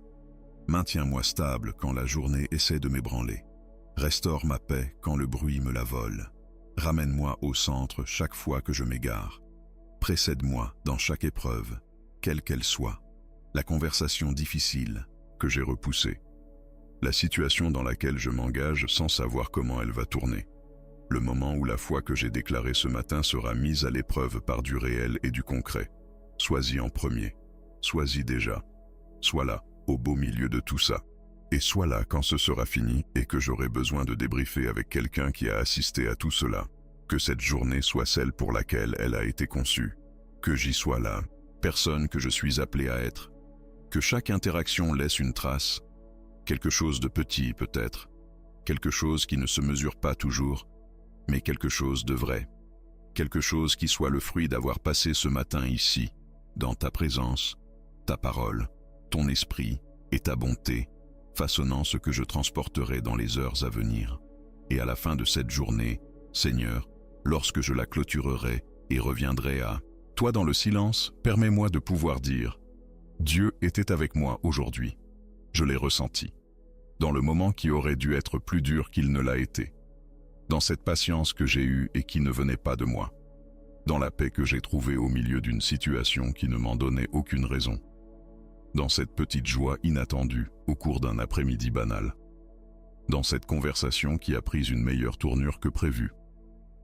Maintiens-moi stable quand la journée essaie de m'ébranler. Restaure ma paix quand le bruit me la vole. Ramène-moi au centre chaque fois que je m'égare. Précède-moi dans chaque épreuve, quelle qu'elle soit. La conversation difficile que j'ai repoussée. La situation dans laquelle je m'engage sans savoir comment elle va tourner. Le moment où la foi que j'ai déclarée ce matin sera mise à l'épreuve par du réel et du concret. Sois-y en premier. Sois-y déjà. Sois là, au beau milieu de tout ça. Et sois là quand ce sera fini et que j'aurai besoin de débriefer avec quelqu'un qui a assisté à tout cela. Que cette journée soit celle pour laquelle elle a été conçue. Que j'y sois là, personne que je suis appelé à être. Que chaque interaction laisse une trace. Quelque chose de petit peut-être. Quelque chose qui ne se mesure pas toujours, mais quelque chose de vrai. Quelque chose qui soit le fruit d'avoir passé ce matin ici, dans ta présence, ta parole, ton esprit et ta bonté, façonnant ce que je transporterai dans les heures à venir. Et à la fin de cette journée, Seigneur, lorsque je la clôturerai et reviendrai à toi dans le silence, permets-moi de pouvoir dire « Dieu était avec moi aujourd'hui. Je l'ai ressenti. » Dans le moment qui aurait dû être plus dur qu'il ne l'a été. Dans cette patience que j'ai eue et qui ne venait pas de moi. Dans la paix que j'ai trouvée au milieu d'une situation qui ne m'en donnait aucune raison. Dans cette petite joie inattendue au cours d'un après-midi banal. Dans cette conversation qui a pris une meilleure tournure que prévu.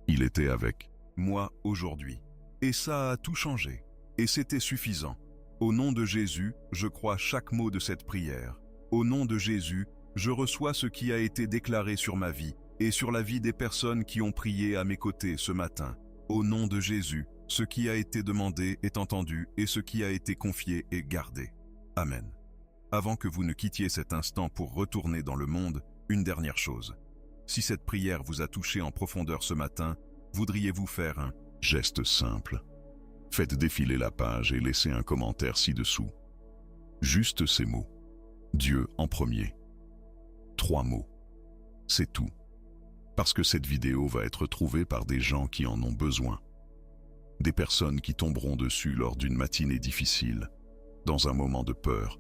Il était avec moi aujourd'hui. Et ça a tout changé. Et c'était suffisant. Au nom de Jésus, je crois chaque mot de cette prière. Au nom de Jésus, je reçois ce qui a été déclaré sur ma vie et sur la vie des personnes qui ont prié à mes côtés ce matin. Au nom de Jésus, ce qui a été demandé est entendu et ce qui a été confié est gardé. Amen. Avant que vous ne quittiez cet instant pour retourner dans le monde, une dernière chose. Si cette prière vous a touché en profondeur ce matin, voudriez-vous faire un geste simple? Faites défiler la page et laissez un commentaire ci-dessous. Juste ces mots. Dieu en premier. 3 mots. C'est tout. Parce que cette vidéo va être trouvée par des gens qui en ont besoin. Des personnes qui tomberont dessus lors d'une matinée difficile, dans un moment de peur,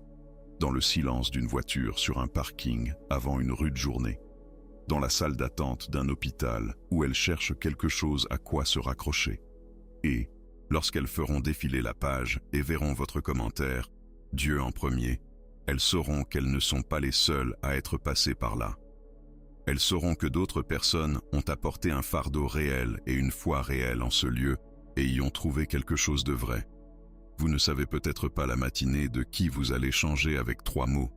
dans le silence d'une voiture sur un parking avant une rude journée, dans la salle d'attente d'un hôpital où elles cherchent quelque chose à quoi se raccrocher. Et, lorsqu'elles feront défiler la page et verront votre commentaire, Dieu en premier, elles sauront qu'elles ne sont pas les seules à être passées par là. Elles sauront que d'autres personnes ont apporté un fardeau réel et une foi réelle en ce lieu et y ont trouvé quelque chose de vrai. Vous ne savez peut-être pas la matinée de qui vous allez changer avec 3 mots,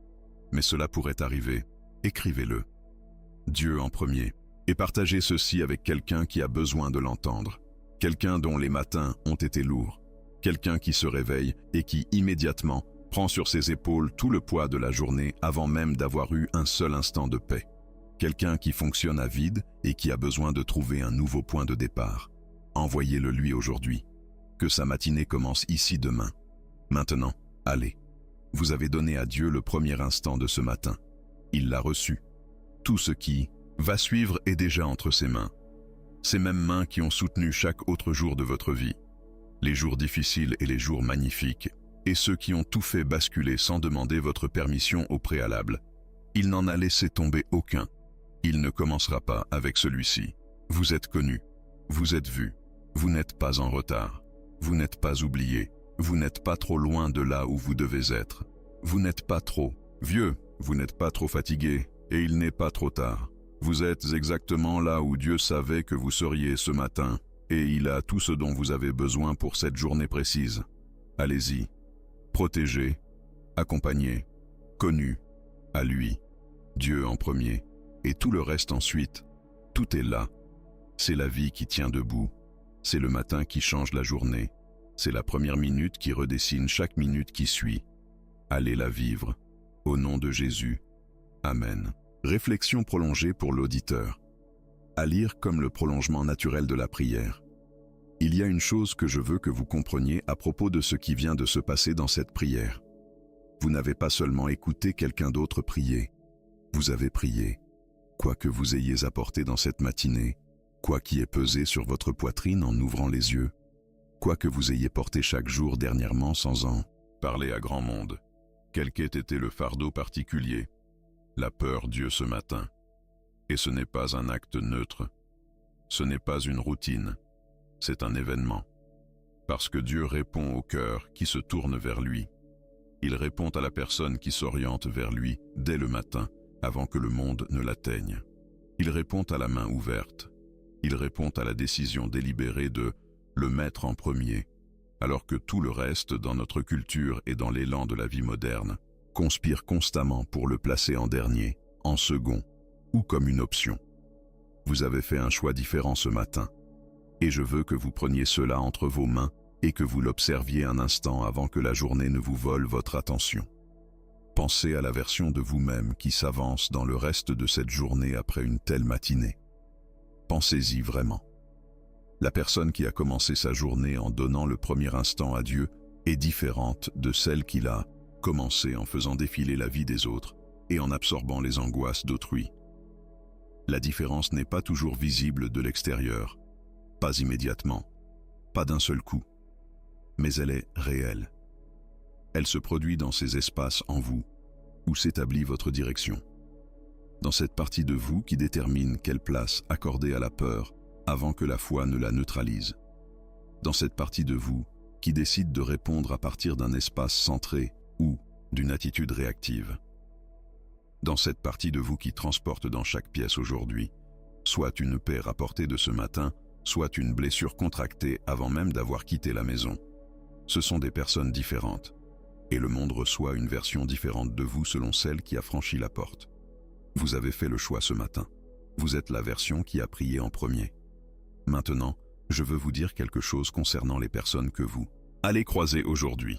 mais cela pourrait arriver. Écrivez-le. Dieu en premier. Et partagez ceci avec quelqu'un qui a besoin de l'entendre. Quelqu'un dont les matins ont été lourds. Quelqu'un qui se réveille et qui immédiatement prend sur ses épaules tout le poids de la journée avant même d'avoir eu un seul instant de paix. Quelqu'un qui fonctionne à vide et qui a besoin de trouver un nouveau point de départ. Envoyez-le lui aujourd'hui. Que sa matinée commence ici demain. Maintenant, allez. Vous avez donné à Dieu le premier instant de ce matin. Il l'a reçu. Tout ce qui va suivre est déjà entre ses mains. Ces mêmes mains qui ont soutenu chaque autre jour de votre vie. Les jours difficiles et les jours magnifiques. Et ceux qui ont tout fait basculer sans demander votre permission au préalable. Il n'en a laissé tomber aucun. Il ne commencera pas avec celui-ci. Vous êtes connu. Vous êtes vu. Vous n'êtes pas en retard. Vous n'êtes pas oublié. Vous n'êtes pas trop loin de là où vous devez être. Vous n'êtes pas trop vieux. Vous n'êtes pas trop fatigué. Et il n'est pas trop tard. Vous êtes exactement là où Dieu savait que vous seriez ce matin. Et il a tout ce dont vous avez besoin pour cette journée précise. Allez-y. Protégé, accompagné, connu, à lui, Dieu en premier, et tout le reste ensuite. Tout est là. C'est la vie qui tient debout. C'est le matin qui change la journée. C'est la première minute qui redessine chaque minute qui suit. Allez la vivre. Au nom de Jésus. Amen. Réflexion prolongée pour l'auditeur. À lire comme le prolongement naturel de la prière. Il y a une chose que je veux que vous compreniez à propos de ce qui vient de se passer dans cette prière. Vous n'avez pas seulement écouté quelqu'un d'autre prier. Vous avez prié. Quoi que vous ayez apporté dans cette matinée, quoi qui ait pesé sur votre poitrine en ouvrant les yeux, quoi que vous ayez porté chaque jour dernièrement sans en parler à grand monde. Quel qu'ait été le fardeau particulier, la peur Dieu ce matin. Et ce n'est pas un acte neutre. Ce n'est pas une routine. C'est un événement. Parce que Dieu répond au cœur qui se tourne vers lui. Il répond à la personne qui s'oriente vers lui dès le matin, avant que le monde ne l'atteigne. Il répond à la main ouverte. Il répond à la décision délibérée de le mettre en premier, alors que tout le reste dans notre culture et dans l'élan de la vie moderne conspire constamment pour le placer en dernier, en second ou comme une option. Vous avez fait un choix différent ce matin, et je veux que vous preniez cela entre vos mains et que vous l'observiez un instant avant que la journée ne vous vole votre attention. Pensez à la version de vous-même qui s'avance dans le reste de cette journée après une telle matinée. Pensez-y vraiment. La personne qui a commencé sa journée en donnant le premier instant à Dieu est différente de celle qui l'a commencé en faisant défiler la vie des autres et en absorbant les angoisses d'autrui. La différence n'est pas toujours visible de l'extérieur, pas immédiatement, pas d'un seul coup, mais elle est réelle. Elle se produit dans ces espaces en vous, où s'établit votre direction. Dans cette partie de vous qui détermine quelle place accorder à la peur avant que la foi ne la neutralise. Dans cette partie de vous qui décide de répondre à partir d'un espace centré ou d'une attitude réactive. Dans cette partie de vous qui transporte dans chaque pièce aujourd'hui, soit une paix rapportée de ce matin, soit une blessure contractée avant même d'avoir quitté la maison. Ce sont des personnes différentes, et le monde reçoit une version différente de vous selon celle qui a franchi la porte. Vous avez fait le choix ce matin. Vous êtes la version qui a prié en premier. Maintenant, je veux vous dire quelque chose concernant les personnes que vous allez croiser aujourd'hui.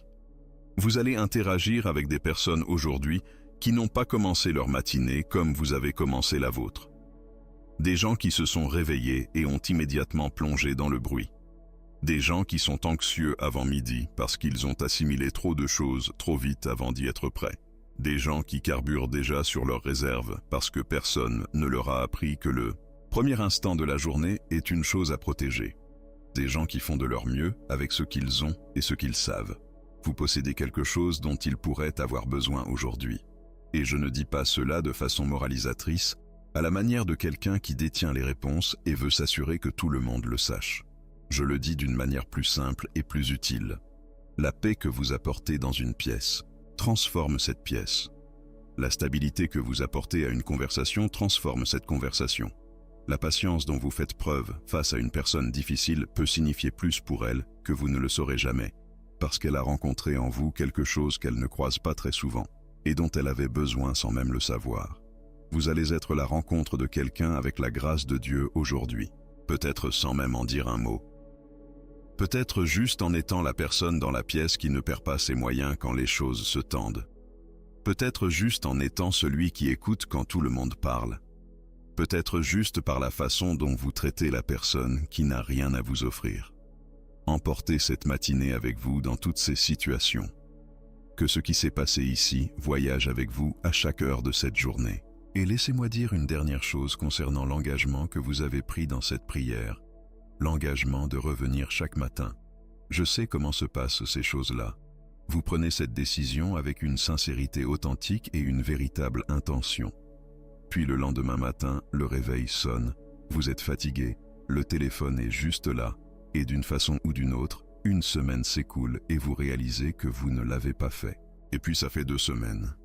Vous allez interagir avec des personnes aujourd'hui qui n'ont pas commencé leur matinée comme vous avez commencé la vôtre. Des gens qui se sont réveillés et ont immédiatement plongé dans le bruit. Des gens qui sont anxieux avant midi parce qu'ils ont assimilé trop de choses trop vite avant d'y être prêts. Des gens qui carburent déjà sur leurs réserves parce que personne ne leur a appris que le premier instant de la journée est une chose à protéger. Des gens qui font de leur mieux avec ce qu'ils ont et ce qu'ils savent. Vous possédez quelque chose dont ils pourraient avoir besoin aujourd'hui. Et je ne dis pas cela de façon moralisatrice, à la manière de quelqu'un qui détient les réponses et veut s'assurer que tout le monde le sache. Je le dis d'une manière plus simple et plus utile. La paix que vous apportez dans une pièce transforme cette pièce. La stabilité que vous apportez à une conversation transforme cette conversation. La patience dont vous faites preuve face à une personne difficile peut signifier plus pour elle que vous ne le saurez jamais, parce qu'elle a rencontré en vous quelque chose qu'elle ne croise pas très souvent, et dont elle avait besoin sans même le savoir. Vous allez être la rencontre de quelqu'un avec la grâce de Dieu aujourd'hui, peut-être sans même en dire un mot. Peut-être juste en étant la personne dans la pièce qui ne perd pas ses moyens quand les choses se tendent. Peut-être juste en étant celui qui écoute quand tout le monde parle. Peut-être juste par la façon dont vous traitez la personne qui n'a rien à vous offrir. Emportez cette matinée avec vous dans toutes ces situations. Que ce qui s'est passé ici voyage avec vous à chaque heure de cette journée. Et laissez-moi dire une dernière chose concernant l'engagement que vous avez pris dans cette prière. L'engagement de revenir chaque matin. Je sais comment se passent ces choses-là. Vous prenez cette décision avec une sincérité authentique et une véritable intention. Puis le lendemain matin, le réveil sonne, vous êtes fatigué, le téléphone est juste là, et d'une façon ou d'une autre, une semaine s'écoule et vous réalisez que vous ne l'avez pas fait. Et puis ça fait 2 semaines.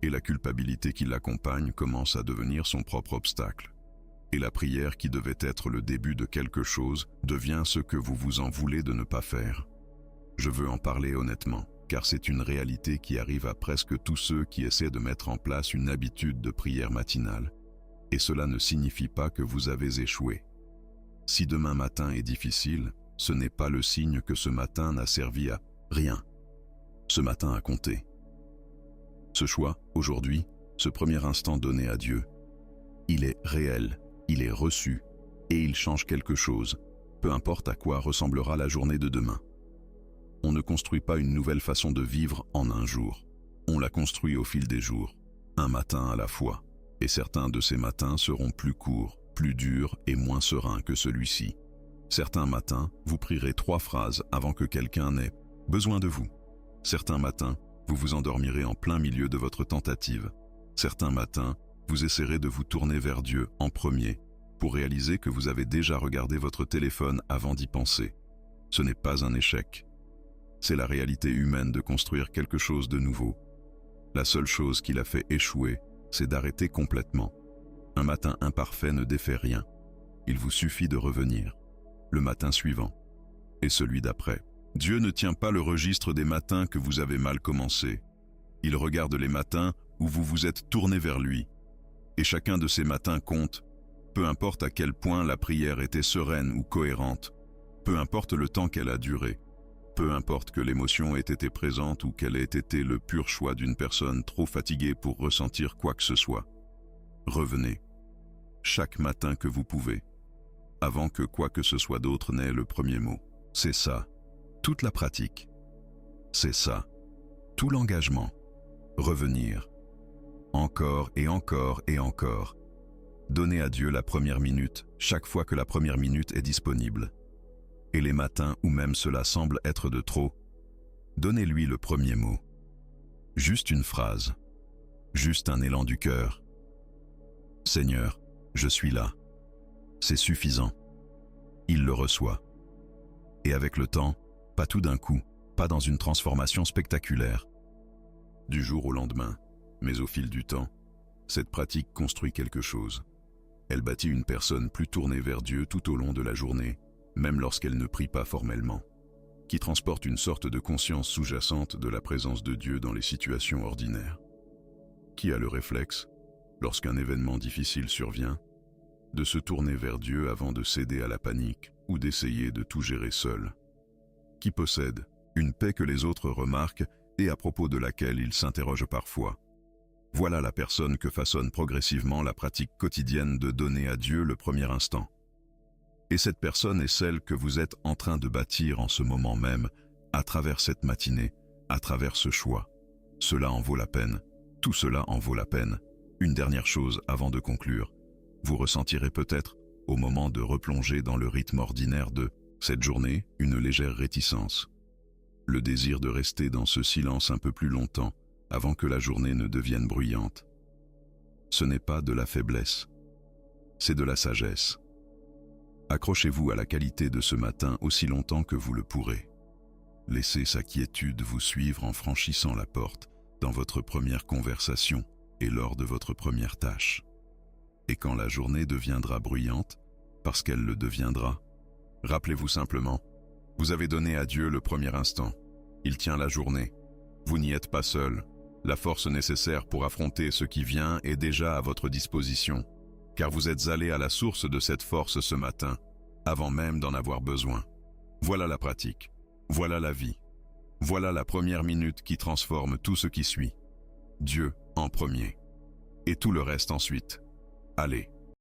Et la culpabilité qui l'accompagne commence à devenir son propre obstacle. Et la prière qui devait être le début de quelque chose devient ce que vous vous en voulez de ne pas faire. Je veux en parler honnêtement, car c'est une réalité qui arrive à presque tous ceux qui essaient de mettre en place une habitude de prière matinale. Et cela ne signifie pas que vous avez échoué. Si demain matin est difficile, ce n'est pas le signe que ce matin n'a servi à rien. Ce matin a compté. Ce choix, aujourd'hui, ce premier instant donné à Dieu, il est réel. Il est reçu, et il change quelque chose, peu importe à quoi ressemblera la journée de demain. On ne construit pas une nouvelle façon de vivre en un jour. On la construit au fil des jours, un matin à la fois, et certains de ces matins seront plus courts, plus durs et moins sereins que celui-ci. Certains matins, vous prierez 3 phrases avant que quelqu'un n'ait besoin de vous. Certains matins, Vous vous endormirez en plein milieu de votre tentative. Certains matins, vous essaierez de vous tourner vers Dieu en premier, pour réaliser que vous avez déjà regardé votre téléphone avant d'y penser. Ce n'est pas un échec. C'est la réalité humaine de construire quelque chose de nouveau. La seule chose qui l'a fait échouer, c'est d'arrêter complètement. Un matin imparfait ne défait rien. Il vous suffit de revenir. Le matin suivant. Et celui d'après. Dieu ne tient pas le registre des matins que vous avez mal commencé. Il regarde les matins où vous vous êtes tourné vers lui. Et chacun de ces matins compte, peu importe à quel point la prière était sereine ou cohérente, peu importe le temps qu'elle a duré, peu importe que l'émotion ait été présente ou qu'elle ait été le pur choix d'une personne trop fatiguée pour ressentir quoi que ce soit. Revenez, chaque matin que vous pouvez, avant que quoi que ce soit d'autre n'ait le premier mot. C'est ça, toute la pratique. C'est ça, tout l'engagement. Revenir. Encore et encore et encore. Donnez à Dieu la première minute, chaque fois que la première minute est disponible. Et les matins où même cela semble être de trop, donnez-lui le premier mot. Juste une phrase. Juste un élan du cœur. Seigneur, je suis là. C'est suffisant. Il le reçoit. Et avec le temps, pas tout d'un coup, pas dans une transformation spectaculaire. Du jour au lendemain, mais au fil du temps, cette pratique construit quelque chose. Elle bâtit une personne plus tournée vers Dieu tout au long de la journée, même lorsqu'elle ne prie pas formellement, qui transporte une sorte de conscience sous-jacente de la présence de Dieu dans les situations ordinaires. Qui a le réflexe, lorsqu'un événement difficile survient, de se tourner vers Dieu avant de céder à la panique ou d'essayer de tout gérer seul. Qui possède une paix que les autres remarquent et à propos de laquelle ils s'interrogent parfois. Voilà la personne que façonne progressivement la pratique quotidienne de donner à Dieu le premier instant. Et cette personne est celle que vous êtes en train de bâtir en ce moment même, à travers cette matinée, à travers ce choix. Cela en vaut la peine. Tout cela en vaut la peine. Une dernière chose avant de conclure. Vous ressentirez peut-être, au moment de replonger dans le rythme ordinaire de cette journée, une légère réticence. Le désir de rester dans ce silence un peu plus longtemps, avant que la journée ne devienne bruyante. Ce n'est pas de la faiblesse, c'est de la sagesse. Accrochez-vous à la qualité de ce matin aussi longtemps que vous le pourrez. Laissez sa quiétude vous suivre en franchissant la porte dans votre première conversation et lors de votre première tâche. Et quand la journée deviendra bruyante, parce qu'elle le deviendra, rappelez-vous simplement, vous avez donné à Dieu le premier instant. Il tient la journée. Vous n'y êtes pas seul. La force nécessaire pour affronter ce qui vient est déjà à votre disposition, car vous êtes allé à la source de cette force ce matin, avant même d'en avoir besoin. Voilà la pratique. Voilà la vie. Voilà la première minute qui transforme tout ce qui suit. Dieu en premier. Et tout le reste ensuite. Allez.